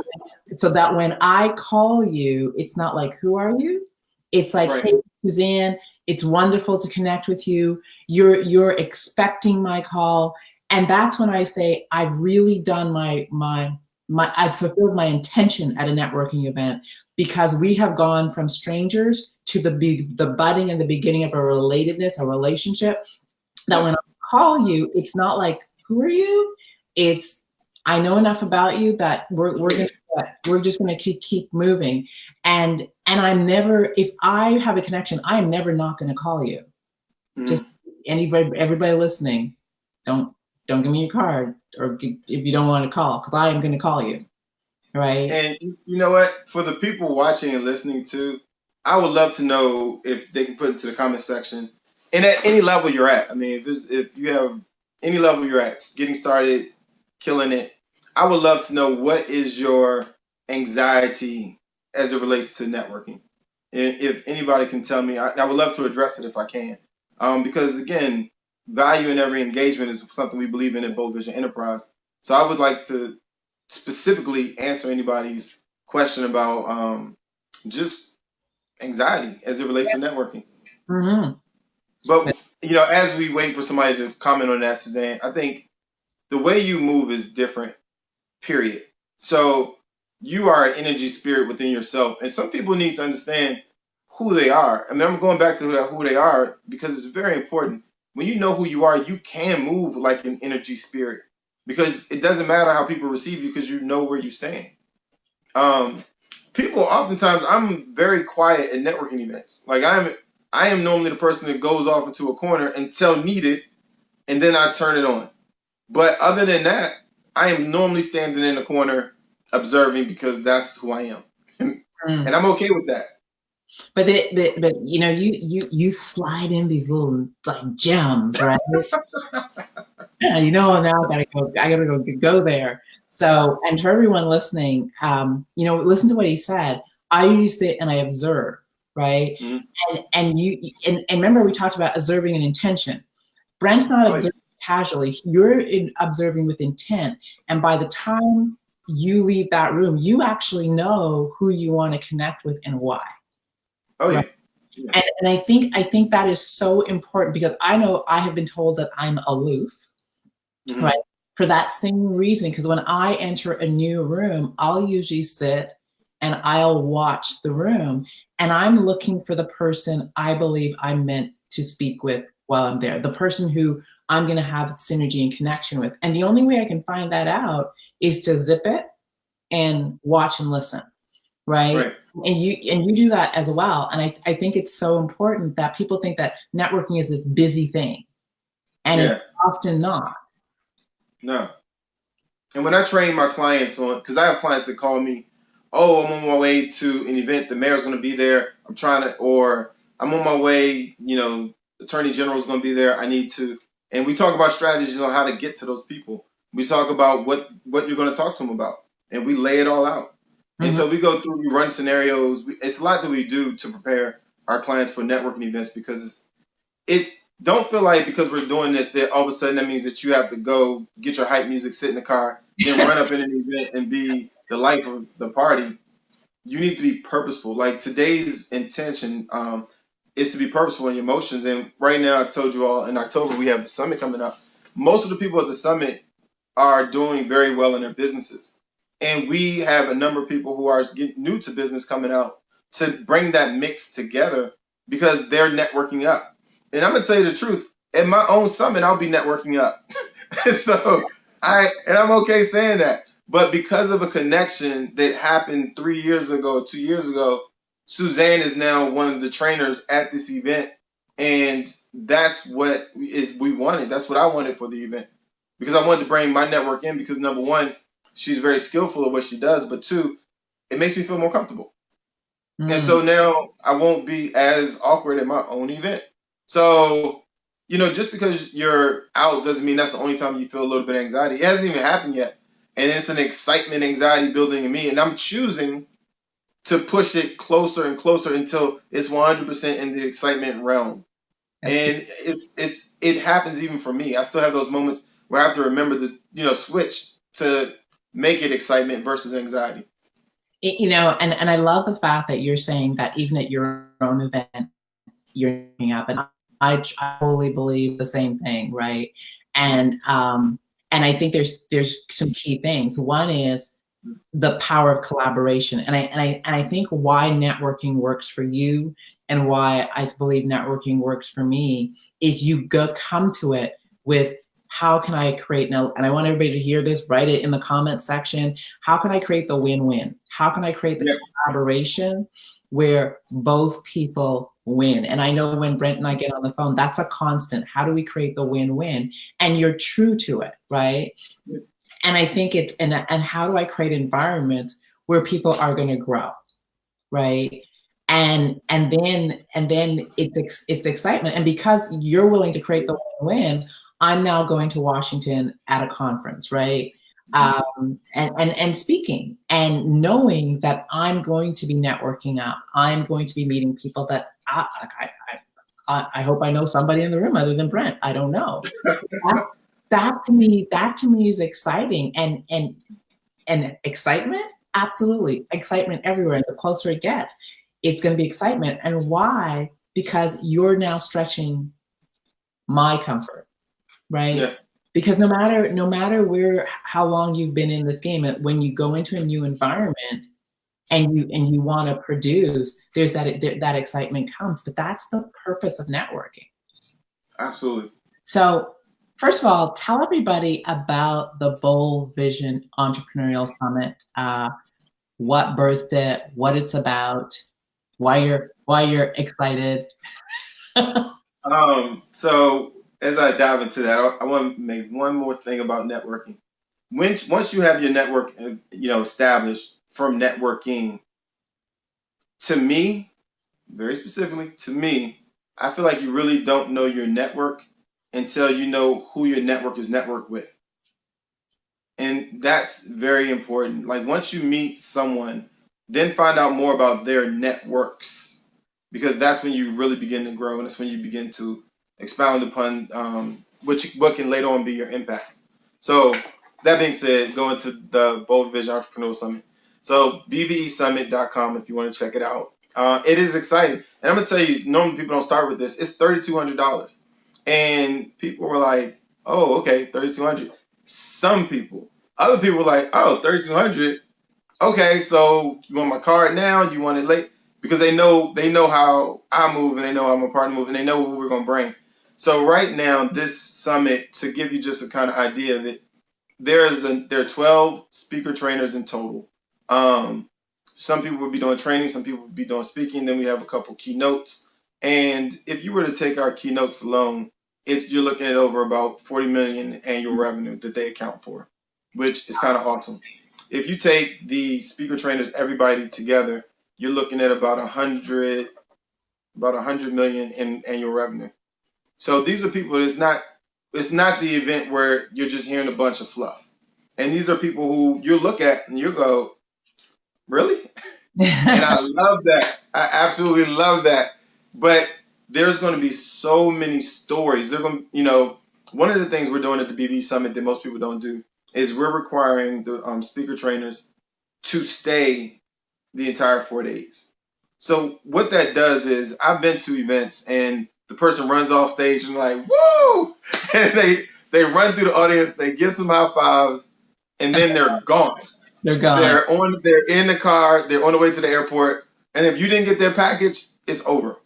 that when I call you, it's not like, who are you? It's like, Right. hey, Suzanne, it's wonderful to connect with you. You're expecting my call. And that's when I say I've really done I've fulfilled my intention at a networking event, because we have gone from strangers to the budding and the beginning of a relatedness, a relationship. That Yeah. when I call you, it's not like, who are you? It's, I know enough about you that we're just gonna keep moving. And I'm never, if I have a connection, I am never not gonna call you. Just Mm. everybody listening, don't give me your card, or if you don't want to call, because I am gonna call you. Right? And you know what? For the people watching and listening too, I would love to know if they can put into the comment section. And at any level you're at, I mean, if you have any level you're at, getting started, killing it, I would love to know what is your anxiety as it relates to networking. If anybody can tell me, I would love to address it if I can. Because again, value in every engagement is something we believe in at Bold Vision Enterprise. So I would like to specifically answer anybody's question about just anxiety as it relates to networking. Mm-hmm. But as we wait for somebody to comment on that, Suzanne, I think the way you move is different. Period. So you are an energy spirit within yourself, and some people need to understand who they are. I mean, I'm going back to who they are because it's very important. When you know who you are, you can move like an energy spirit because it doesn't matter how people receive you because you know where you stand. Um, People oftentimes I'm very quiet at networking events. Like I am normally the person that goes off into a corner until needed, and then I turn it on. But other than that, I am normally standing in the corner observing because that's who I am, and I'm okay with that. But you slide in these little like gems, right? Yeah, now I gotta go there. So, and for everyone listening, listen to what he said. I use it and I observe, right? Mhm. And remember we talked about observing an intention. Brent's not Oh, yeah. observing casually. You're observing with intent. And by the time you leave that room, you actually know who you want to connect with and why. Oh, Right. yeah. Yeah. And I think that is so important, because I know I have been told that I'm aloof, Hmm. right? For that same reason, because when I enter a new room, I'll usually sit and I'll watch the room, and I'm looking for the person I believe I'm meant to speak with while I'm there, the person who I'm going to have synergy and connection with. And the only way I can find that out is to zip it and watch and listen, right? Right. And you do that as well. And I think it's so important that people think that networking is this busy thing, and it's Yeah. often not. No. And when I train my clients on, because I have clients that call me, oh, I'm on my way to an event, the mayor's going to be there. I'm trying to, or I'm on my way, the attorney general is going to be there. I need to, and we talk about strategies on how to get to those people. We talk about what you're going to talk to them about, and we lay it all out. And Mhm. so we go through, we run scenarios. It's a lot that we do to prepare our clients for networking events because it's don't feel like because we're doing this that all of a sudden that means that you have to go get your hype music, sit in the car, then run up in an event and be the life of the party. You need to be purposeful. Like today's intention is to be purposeful in your emotions. And right now, I told you all in October we have the summit coming up. Most of the people at the summit are doing very well in their businesses. And we have a number of people who are new to business coming out to bring that mix together because they're networking up. And I'm gonna tell you the truth. At my own summit, I'll be networking up. So I'm okay saying that. But because of a connection that happened 3 years ago, 2 years ago, Suzanne is now one of the trainers at this event, and that's what is we wanted. That's what I wanted for the event because I wanted to bring my network in because number one, she's very skillful at what she does, but two, it makes me feel more comfortable. And Mm. so now I won't be as awkward at my own event. So, just because you're out doesn't mean that's the only time you feel a little bit of anxiety. It hasn't even happened yet. And it's an excitement, anxiety building in me. And I'm choosing to push it closer and closer until it's 100% in the excitement realm. That's And it happens even for me. I still have those moments where I have to remember to, switch to make it excitement versus anxiety. and I love the fact that you're saying that even at your own event, you're networking up, and I totally believe the same thing, right? And I think there's some key things. One is the power of collaboration, and I think why networking works for you and why I believe networking works for me is you come to it with how can I create now, and I want everybody to hear this, write it in the comment section. How can I create the win-win? How can I create the Yeah, collaboration where both people win? And I know when Brent and I get on the phone, that's a constant. How do we create the win-win? And you're true to it, right? And I think it's and how do I create environments where people are going to grow, right? And then it's excitement, and because you're willing to create the win-win, I'm now going to Washington at a conference, right? And speaking and knowing that I'm going to be networking up, I'm going to be meeting people that I hope I know somebody in the room other than Brent. I don't know. That, that to me is exciting, and excitement, absolutely excitement everywhere. And the closer it gets, it's going to be excitement. And why? Because you're now stretching my comfort, right? yeah, Because no matter where how long you've been in this game, when you go into a new environment and you want to produce, there's that excitement comes. But that's the purpose of networking. absolutely. So, first of all, tell everybody about the Bold Vision Entrepreneurial Summit. What birthed it, what it's about, why you're excited. So as I dive into that, I want to make one more thing about networking. Once you have your network, established from networking, to me, very specifically to me, I feel like you really don't know your network until you know who your network is networked with. And that's very important. Like once you meet someone, then find out more about their networks because that's when you really begin to grow and that's when you begin to expound upon what can later on be your impact. So that being said, go into the Bold Vision Entrepreneur Summit. So bvesummit.com if you want to check it out. It is exciting. And I'm going to tell you, normally people don't start with this. It's $3,200. And people were like, oh, okay, 3,200. Some people. Other people were like, oh, 3,200. Okay, so you want my card now? You want it late? Because they know how I move and they know how my partner move and they know what we're gonna bring. So right now, this summit, to give you just a kind of idea of it, there are 12 speaker trainers in total. Um, some people will be doing training, some people will be doing speaking. Then we have a couple keynotes. And if you were to take our keynotes alone, you're looking at over about 40 million annual revenue that they account for. which is kind of awesome. If you take the speaker trainers, everybody together, you're looking at about 100 million in annual revenue. So these are people. It's not the event where you're just hearing a bunch of fluff. And these are people who you look at and you go, really? And I love that. I absolutely love that. But there's going to be so many stories. They're going to, one of the things we're doing at the BB Summit that most people don't do is we're requiring the speaker trainers to stay the entire 4 days. So what that does is I've been to events and the person runs off stage and like, woo! And they run through the audience, they give some high fives, and then they're gone. They're gone. They're in the car, they're on the way to the airport, and if you didn't get their package, it's over.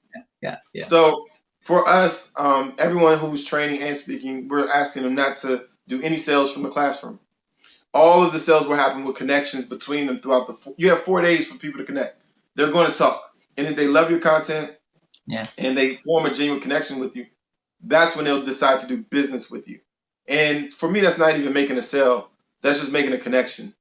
Yeah, yeah. So for us, everyone who's training and speaking, we're asking them not to do any sales from the classroom. All of the sales will happen with connections between them throughout you have 4 days for people to connect. They're going to talk. And if they love your content Yeah. and they form a genuine connection with you, that's when they'll decide to do business with you. And for me, that's not even making a sale. That's just making a connection.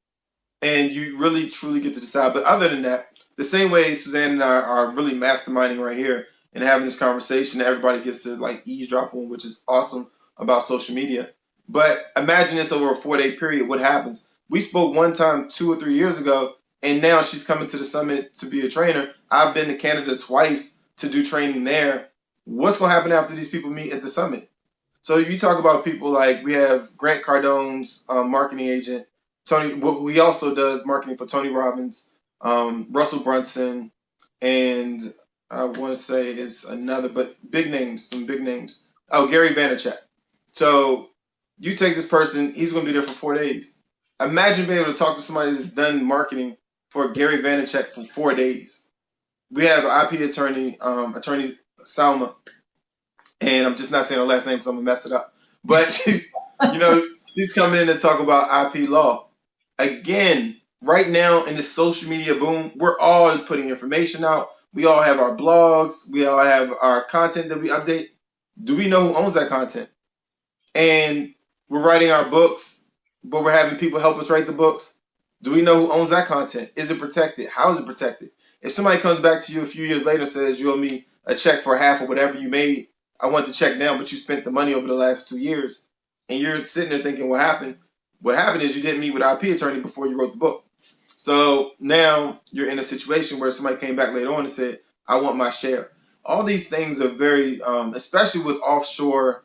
And you really truly get to decide. But other than that, the same way Suzanne and I are really masterminding right here and having this conversation that everybody gets to like eavesdrop on, which is awesome about social media. But imagine this over a 4 day period. What happens? We spoke one time 2 or 3 years ago, and now she's coming to the summit to be a trainer. I've been to Canada twice to do training there. What's going to happen after these people meet at the summit? So you talk about people like we have Grant Cardone's marketing agent, Tony. What we also does marketing for Tony Robbins, Russell Brunson, and I want to say it's another, but big names, some big names. Oh, Gary Vaynerchuk. So you take this person, he's going to be there for 4 days. Imagine being able to talk to somebody that's done marketing for Gary Vaynerchuk for 4 days. We have IP attorney, attorney Salma, and I'm just not saying her last name because I'm gonna mess it up. But she's coming in to talk about IP law. Again, right now in this social media boom, we're all putting information out. We all have our blogs. We all have our content that we update. Do we know who owns that content? And we're writing our books, but we're having people help us write the books. Do we know who owns that content? Is it protected? How is it protected? If somebody comes back to you a few years later and says you owe me a check for half of whatever you made, I want the check now, but you spent the money over the last 2 years, and you're sitting there thinking, what happened? What happened is you didn't meet with an IP attorney before you wrote the book. So now you're in a situation where somebody came back later on and said, I want my share. All these things are very, especially with offshore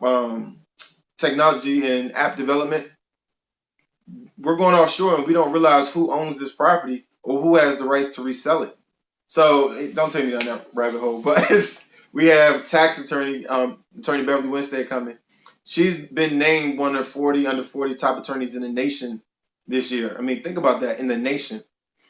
um, technology and app development, we're going offshore and we don't realize who owns this property or who has the rights to resell it. So don't take me down that rabbit hole. But we have tax attorney, attorney Beverly Winstead coming. She's been named one of 40 under 40 top attorneys in the nation this year. I mean, think about that, in the nation,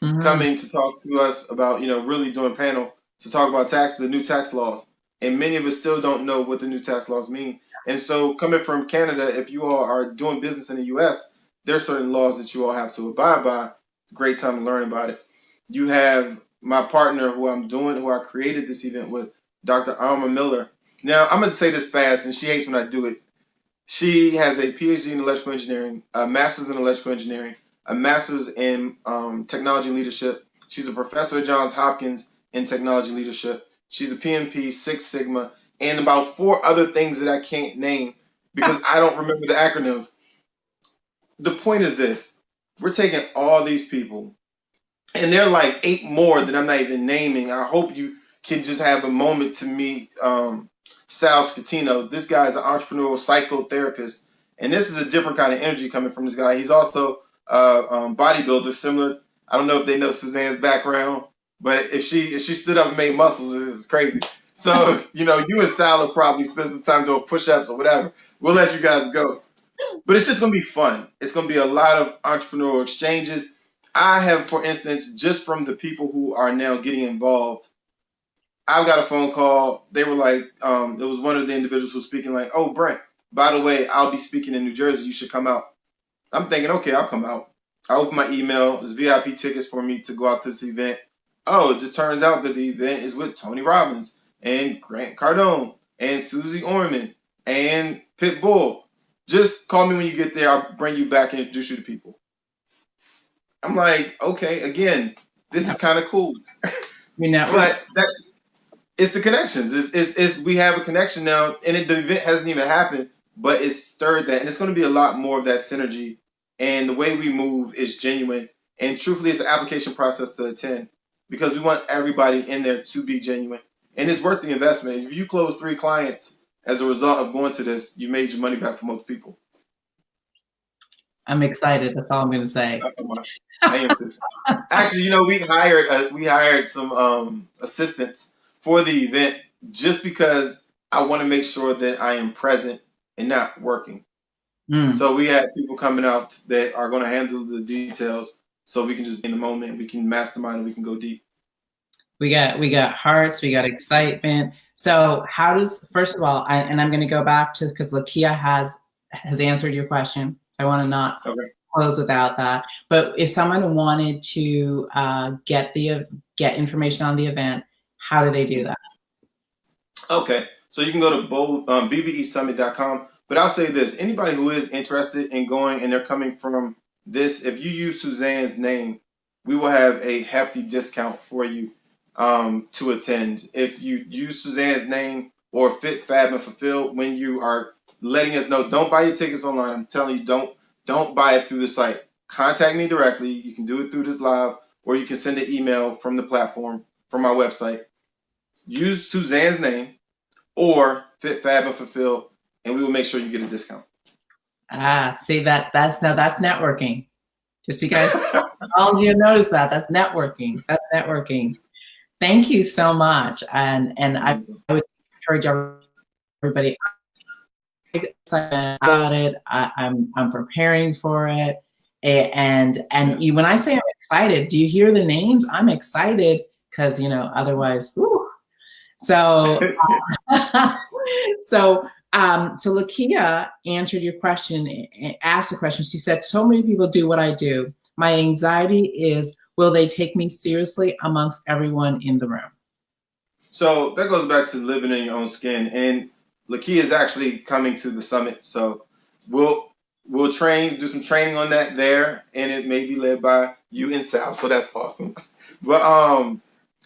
coming to talk to us about, really doing a panel to talk about the new tax laws. And many of us still don't know what the new tax laws mean. And so coming from Canada, if you all are doing business in the US, there are certain laws that you all have to abide by. Great time to learn about it. You have my partner who I created this event with, Dr. Alma Miller. Now, I'm going to say this fast, and she hates when I do it. She has a PhD in electrical engineering, a master's in electrical engineering, a master's in technology leadership. She's a professor at Johns Hopkins in technology leadership. She's a PMP, Six Sigma, and about four other things that I can't name because I don't remember the acronyms. The point is this: we're taking all these people, and there are like eight more that I'm not even naming. I hope you can just have a moment to meet Sal Scatino. This guy is an entrepreneurial psychotherapist, and this is a different kind of energy coming from this guy. He's also a bodybuilder, similar. I don't know if they know Suzanne's background, but if she stood up and made muscles, this is crazy. So you and Sal will probably spend some time doing push-ups or whatever. We'll let you guys go. But it's just going to be fun. It's going to be a lot of entrepreneurial exchanges. I have, for instance, just from the people who are now getting involved, I've got a phone call. They were like, it was one of the individuals who was speaking like, oh, Brent, by the way, I'll be speaking in New Jersey. You should come out. I'm thinking, okay, I'll come out. I open my email. There's VIP tickets for me to go out to this event. Oh, it just turns out that the event is with Tony Robbins and Grant Cardone and Susie Orman and Pitbull. Just call me when you get there. I'll bring you back and introduce you to people. I'm like, okay, again, this No, is kind of cool. you're networking. But that it's the connections. It's we have a connection now, and the event hasn't even happened, but it's stirred that, and it's going to be a lot more of that synergy. And the way we move is genuine, and truthfully, it's an application process to attend because we want everybody in there to be genuine, and it's worth the investment. If you close 3 clients as a result of going to this, you made your money back for most people. I'm excited. That's all I'm going to say. I am too. Actually, we hired some assistants for the event just because I want to make sure that I am present and not working. Mm. So we had people coming out that are going to handle the details, so we can just be in the moment, we can mastermind, and we can go deep. We got hearts, we got excitement. So how does, first of all, and I'm going to go back to, because Lakia has answered your question. So I want to not Okay. close without that. But if someone wanted to get information on the event, how do they do that? Okay. So you can go to bbesummit.com. But I'll say this: anybody who is interested in going and they're coming from this, if you use Suzanne's name, we will have a hefty discount for you to attend. If you use Suzanne's name or Fit, Fab, and Fulfill when you are letting us know, don't buy your tickets online. I'm telling you, don't buy it through the site. Contact me directly. You can do it through this live, or you can send an email from the platform from our website. Use Suzanne's name or Fit, Fab, and Fulfill, and we will make sure you get a discount. See, that's networking. Just so you guys, all of you notice that's networking. That's networking. Thank you so much. And I would encourage everybody about it. I'm preparing for it. And when I say I'm excited, do you hear the names? I'm excited because otherwise, whew. So so Lakia answered your question, asked the question. She said, so many people do what I do. My anxiety is, will they take me seriously amongst everyone in the room? So that goes back to living in your own skin. And Lakia is actually coming to the summit. So we'll we'll do some training on that there, and it may be led by you and Sal. So that's awesome. But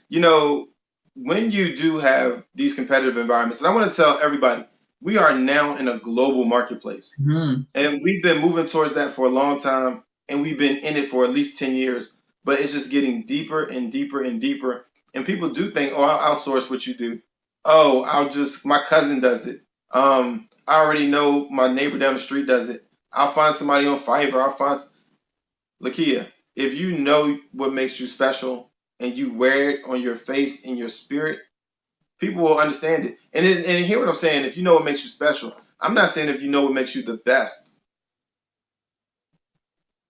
you know, when you do have these competitive environments, and I want to tell everybody, we are now in a global marketplace. Mm-hmm. And we've been moving towards that for a long time, and we've been in it for at least 10 years. But it's just getting deeper and deeper and deeper. And people do think, oh, I'll outsource what you do. Oh, my cousin does it. I already know my neighbor down the street does it. I'll find somebody on Fiverr. Lakia, if you know what makes you special and you wear it on your face and your spirit, people will understand it. And hear what I'm saying. If you know what makes you special, I'm not saying if you know what makes you the best.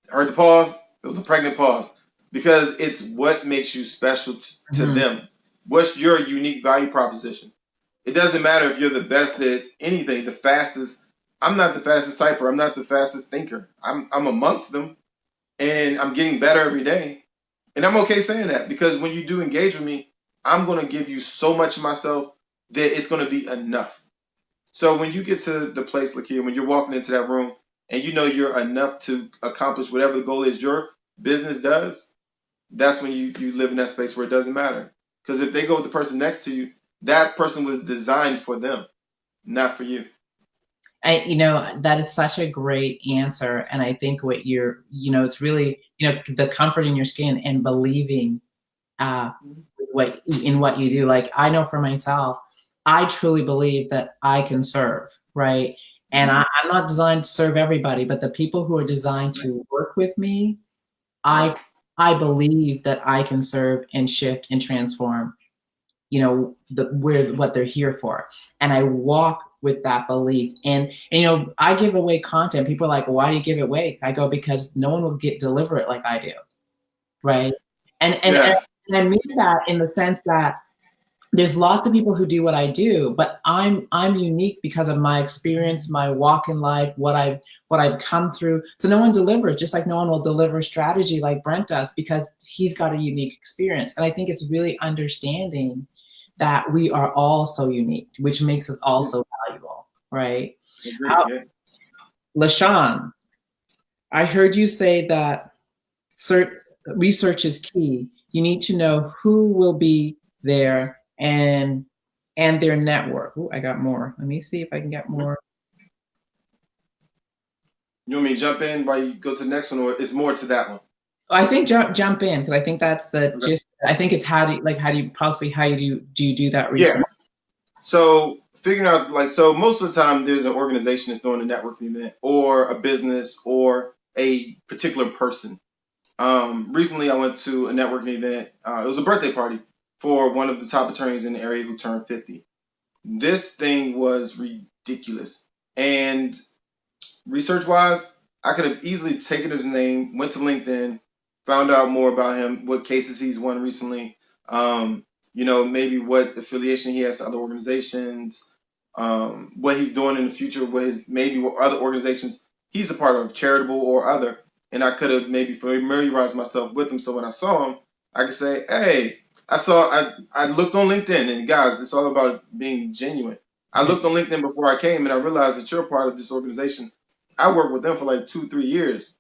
Heard the pause? It was a pregnant pause because it's what makes you special to Mm-hmm. them. What's your unique value proposition? It doesn't matter if you're the best at anything, the fastest. I'm not the fastest typer. I'm not the fastest thinker. I'm amongst them, and I'm getting better every day. And I'm okay saying that because when you do engage with me, I'm going to give you so much of myself that it's going to be enough. So when you get to the place, Lakia, when you're walking into that room and you know you're enough to accomplish whatever the goal is your business does, that's when you live in that space where it doesn't matter. Because if they go with the person next to you, that person was designed for them, not for you. That is such a great answer. And I think what it's really, the comfort in your skin and believing uh, what you do. Like I know for myself, I truly believe that I can serve, right? And I'm not designed to serve everybody, but the people who are designed to work with me, I Right. I believe that I can serve and shift and transform, what they're here for. And I walk with that belief. And I give away content. People are like, why do you give it away? I go, because no one will deliver it like I do. Right. And Yes. I mean that in the sense that there's lots of people who do what I do, but I'm unique because of my experience, my walk in life, what I've come through. So no one delivers, just like no one will deliver strategy like Brent does, because he's got a unique experience. And I think it's really understanding that we are all so unique, which makes us all so valuable, right? Agreed. How Yeah. LaShawn, I heard you say that research is key. You need to know who will be there and their network. Ooh, I got more. Let me see if I can get more. You want me to jump in while you go to the next one, or it's more to that one? I think jump in because I think that's the Okay. just. I think it's how do you possibly how you do that research? Yeah. So figuring out like so most of the time there's an organization that's doing a networking event or a business or a particular person. Recently I went to a networking event. It was a birthday party for one of the top attorneys in the area who turned 50. This thing was ridiculous. And research wise, I could have easily taken his name, went to LinkedIn, found out more about him, what cases he's won recently, maybe what affiliation he has to other organizations, what he's doing in the future, what other organizations he's a part of, charitable or other. And I could have maybe familiarized myself with him so when I saw him, I could say, hey, I looked on LinkedIn, and guys, it's all about being genuine. I looked on LinkedIn before I came and I realized that you're a part of this organization. I worked with them for like 2, 3 years.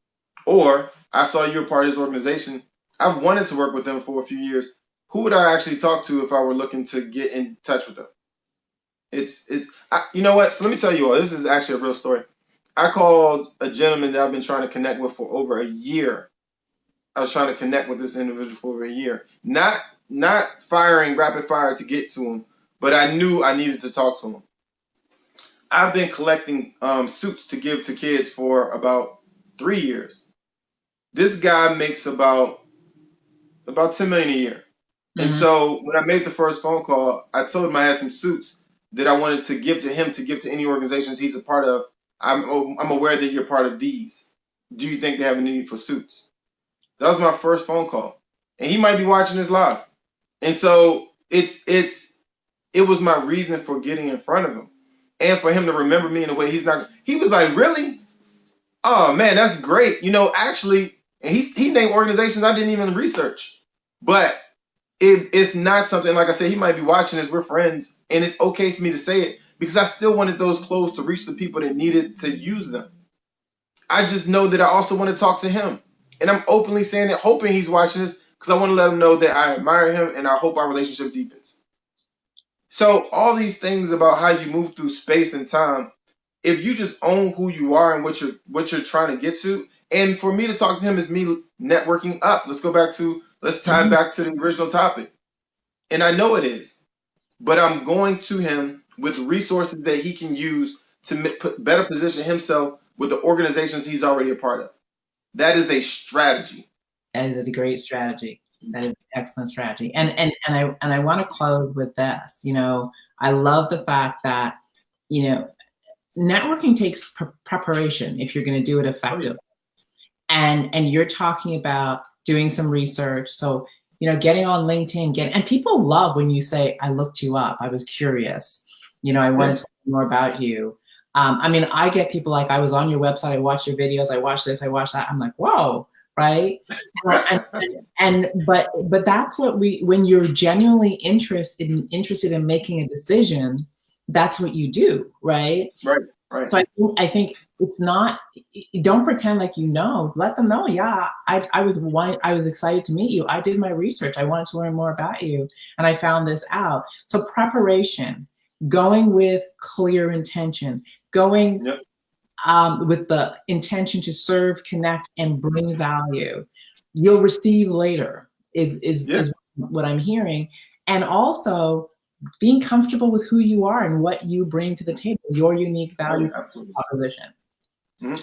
Or I saw you're a part of this organization. I've wanted to work with them for a few years. Who would I actually talk to if I were looking to get in touch with them? You know what? So let me tell you all. This is actually a real story. I called a gentleman that I've been trying to connect with for over a year. I was trying to connect with this individual for over a year. Not firing rapid fire to get to him, but I knew I needed to talk to him. I've been collecting suits to give to kids for about 3 years. This guy makes about 10 million a year. And Mhm. so when I made the first phone call, I told him I had some suits that I wanted to give to him to give to any organizations he's a part of. I'm aware that you're part of these. Do you think they have a need for suits? That was my first phone call, and he might be watching this live. And so it was my reason for getting in front of him, and for him to remember me in a way he's not. He was like, really? Oh man, that's great. Actually, and he named organizations I didn't even research, but it's not something like I said. He might be watching this. We're friends, and it's okay for me to say it because I still wanted those clothes to reach the people that needed to use them. I just know that I also want to talk to him, and I'm openly saying it, hoping he's watching this because I want to let him know that I admire him and I hope our relationship deepens. So all these things about how you move through space and time, if you just own who you are and what you're trying to get to, and for me to talk to him is me networking up. Let's tie Mhm. back to the original topic. And I know it is, but I'm going to him with resources that he can use to better position himself with the organizations he's already a part of. That is a strategy. That is a great strategy. That is an excellent strategy. And I want to close with this. I love the fact that you know networking takes preparation if you're going to do it Oh yeah, effectively. And you're talking about doing some research. So getting on LinkedIn, and people love when you say, "I looked you up. I was curious. I yeah, wanted to learn more about you." I mean, I get people like, "I was on your website. I watched your videos. I watched this. I watched that." I'm like, "Whoa!" Right? But that's what when you're genuinely interested in making a decision, that's what you do, right? right, right. So I think it's not. Don't pretend like Let them know. Yeah, I was excited to meet you. I did my research. I wanted to learn more about you, and I found this out. So preparation, going with clear intention, going Yep, with the intention to serve, connect, and bring value. You'll receive later. yeah. Is what I'm hearing, and also being comfortable with who you are and what you bring to the table, your unique Oh value yeah, absolutely. proposition.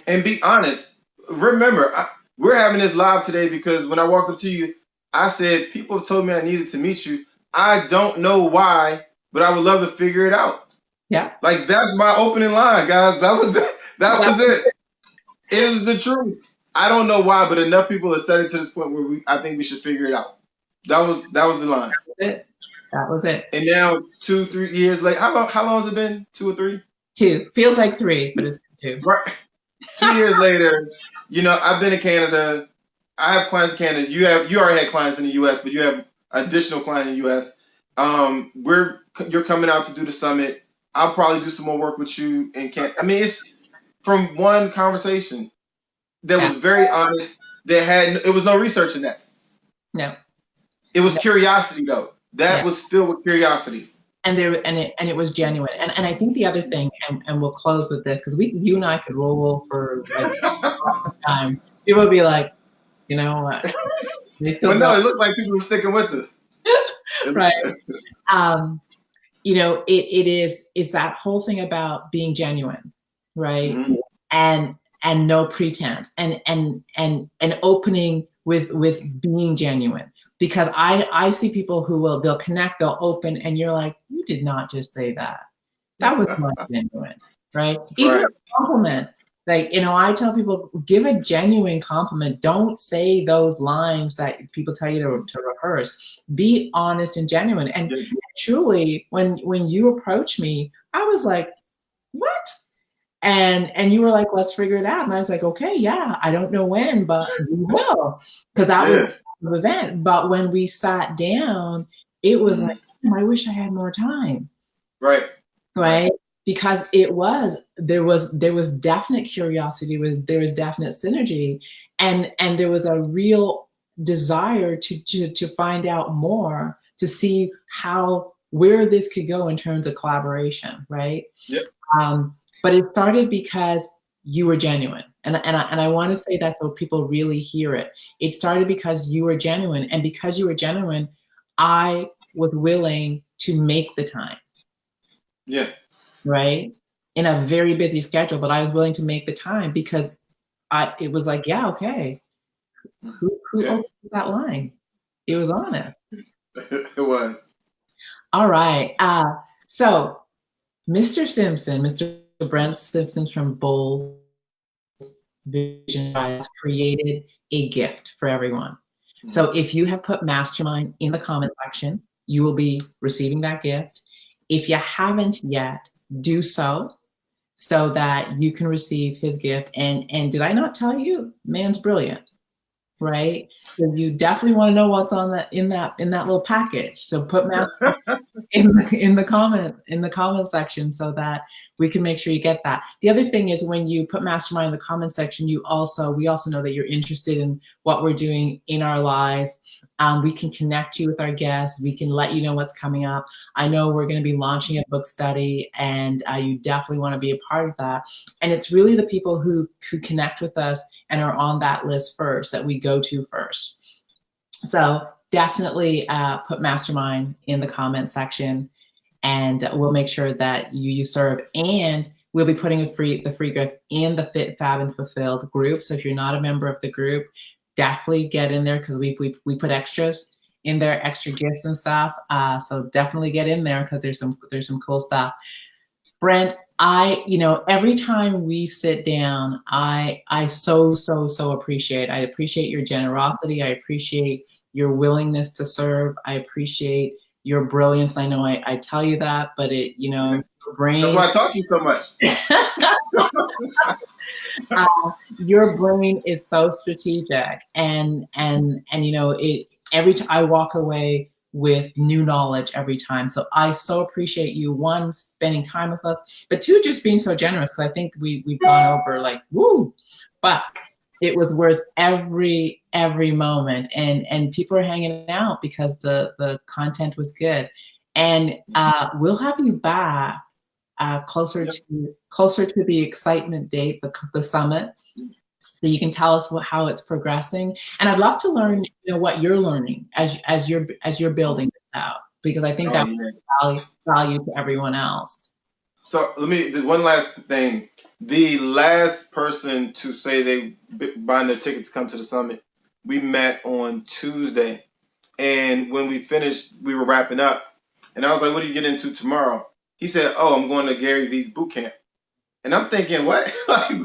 And be honest. Remember, we're having this live today because when I walked up to you, I said people have told me I needed to meet you. I don't know why, but I would love to figure it out. Yeah. Like that's my opening line, guys. That was it. That That was it. It was the truth. I don't know why, but enough people have said it to this point where I think we should figure it out. That was the line. was it. That was it. And now 2, 3 years later, how long has it been? 2 or 3? Two. Feels like three, but it's two. Right. 2 years later, I've been to Canada. I have clients in Canada. You already had clients in the U.S., but you have additional clients in the U.S. You're coming out to do the summit. I'll probably do some more work with you in Canada. I mean, from one conversation that Yeah. was very honest. That had it was no research in that. No. It was No. curiosity though. That Yeah. was filled with curiosity. And it was genuine. And I think the other thing, and we'll close with this because you and I could roll for like time. People would be like, you know what? They still But go no, it looks like people are sticking with us. right. Um, it's that whole thing about being genuine, right? Mhm. And no pretense, and opening with being genuine. Because I see people who they'll connect, they'll open, and you're like, you did not just say that. That was not genuine, right? Even a Right. compliment. Like, I tell people, give a genuine compliment. Don't say those lines that people tell you to rehearse. Be honest and genuine. And Yeah. truly, when you approached me, I was like, what? And you were like, let's figure it out. And I was like, okay, yeah, I don't know when, but we will. Because that was Yeah. the event. But when we sat down, it was like, Mhm. I wish I had more time. Right. Right. Right? Because there was definite curiosity, there was definite synergy, and there was a real desire to find out more, to see how where this could go in terms of collaboration, right? Yep. But it started because you were genuine. And I want to say that so people really hear it. It started because you were genuine. And because you were genuine, I was willing to make the time, Yeah. right? In a very busy schedule, but I was willing to make the time because it was like, yeah, okay. Who Yeah. opened that line? It was honest. It was. All right. So Mr. Simpson, Mr. Brent Simpson from Bold Vision has created a gift for everyone. So if you have put mastermind in the comment section, you will be receiving that gift. If you haven't yet, do so that you can receive his gift. And did I not tell you? Man's brilliant, right? So you definitely want to know what's on that in that little package. So put mastermind in the comment section so that we can make sure you get that. The other thing is when you put mastermind in the comment section, we also know that you're interested in what we're doing in our lives. We can connect you with our guests. We can let you know what's coming up. I know we're going to be launching a book study, and you definitely want to be a part of that. And it's really the people who connect with us and are on that list first that we go to first. So definitely put mastermind in the comment section, and we'll make sure that you serve. And we'll be putting the free gift in the Fit, Fab, and Fulfilled group. So if you're not a member of the group, definitely get in there because we put extras in there, extra gifts and stuff. So definitely get in there because there's some cool stuff. Brent, every time we sit down, I so appreciate. I appreciate your generosity. I appreciate your willingness to serve. I appreciate your brilliance. I know I tell you that, but Yeah. your That's brain, why I talk to you so much. uh, your brain is so strategic, and it. Every time I walk away with new knowledge every time. So I so appreciate you, one, spending time with us, but two, just being so generous. Because I think we've gone over like woo, but it was worth every moment, and people are hanging out because the content was good. And we'll have you back Yep. closer to the excitement date, the summit, so you can tell us how it's progressing. And I'd love to learn, what you're learning as you're Oh, building this out, because I think oh that yeah. value to everyone else. So let me do one last thing. The last person to say they buying their ticket to come to the summit, we met on Tuesday, and when we finished, we were wrapping up, and I was like, "What do you get into tomorrow?" He said, "Oh, I'm going to Gary V's boot camp," and I'm thinking, "What? Like,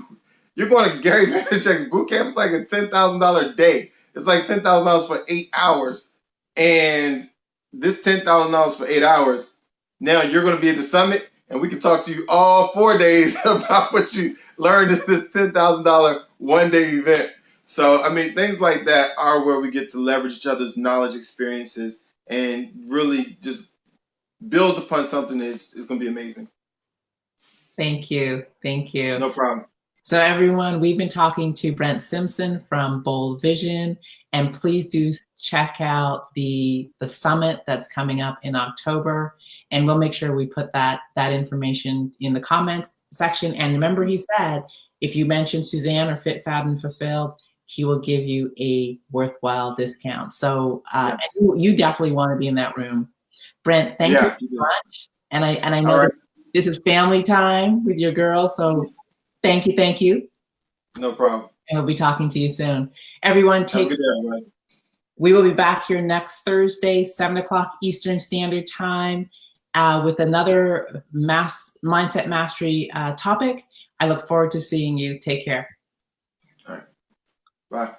you're going to Gary Vaynerchuk's boot camp? It's like a $10,000 day. It's like $10,000 for 8 hours, and this $10,000 for 8 hours. Now you're going to be at the summit, and we can talk to you all 4 days about what you learned at this $10,000 one day event." So I mean, things like that are where we get to leverage each other's knowledge, experiences, and really just build upon something that's is going to be amazing. Thank you. Thank you. No problem. So everyone, we've been talking to Brent Simpson from Bold Vision, and please do check out the summit that's coming up in October, and we'll make sure we put that information in the comment section. And remember, he said if you mention Suzanne or Fit Fab and Fulfilled, he will give you a worthwhile discount. So Yes. you definitely want to be in that room. Brent, thank you Yeah. so much. And I All know right. that this is family time with your girl, so thank you, thank you. No problem. And we'll be talking to you soon. Everyone, Have a take. good day, everybody. We will be back here next Thursday, 7 o'clock Eastern Standard Time, with another mindset mastery topic. I look forward to seeing you. Take care. All right. Bye.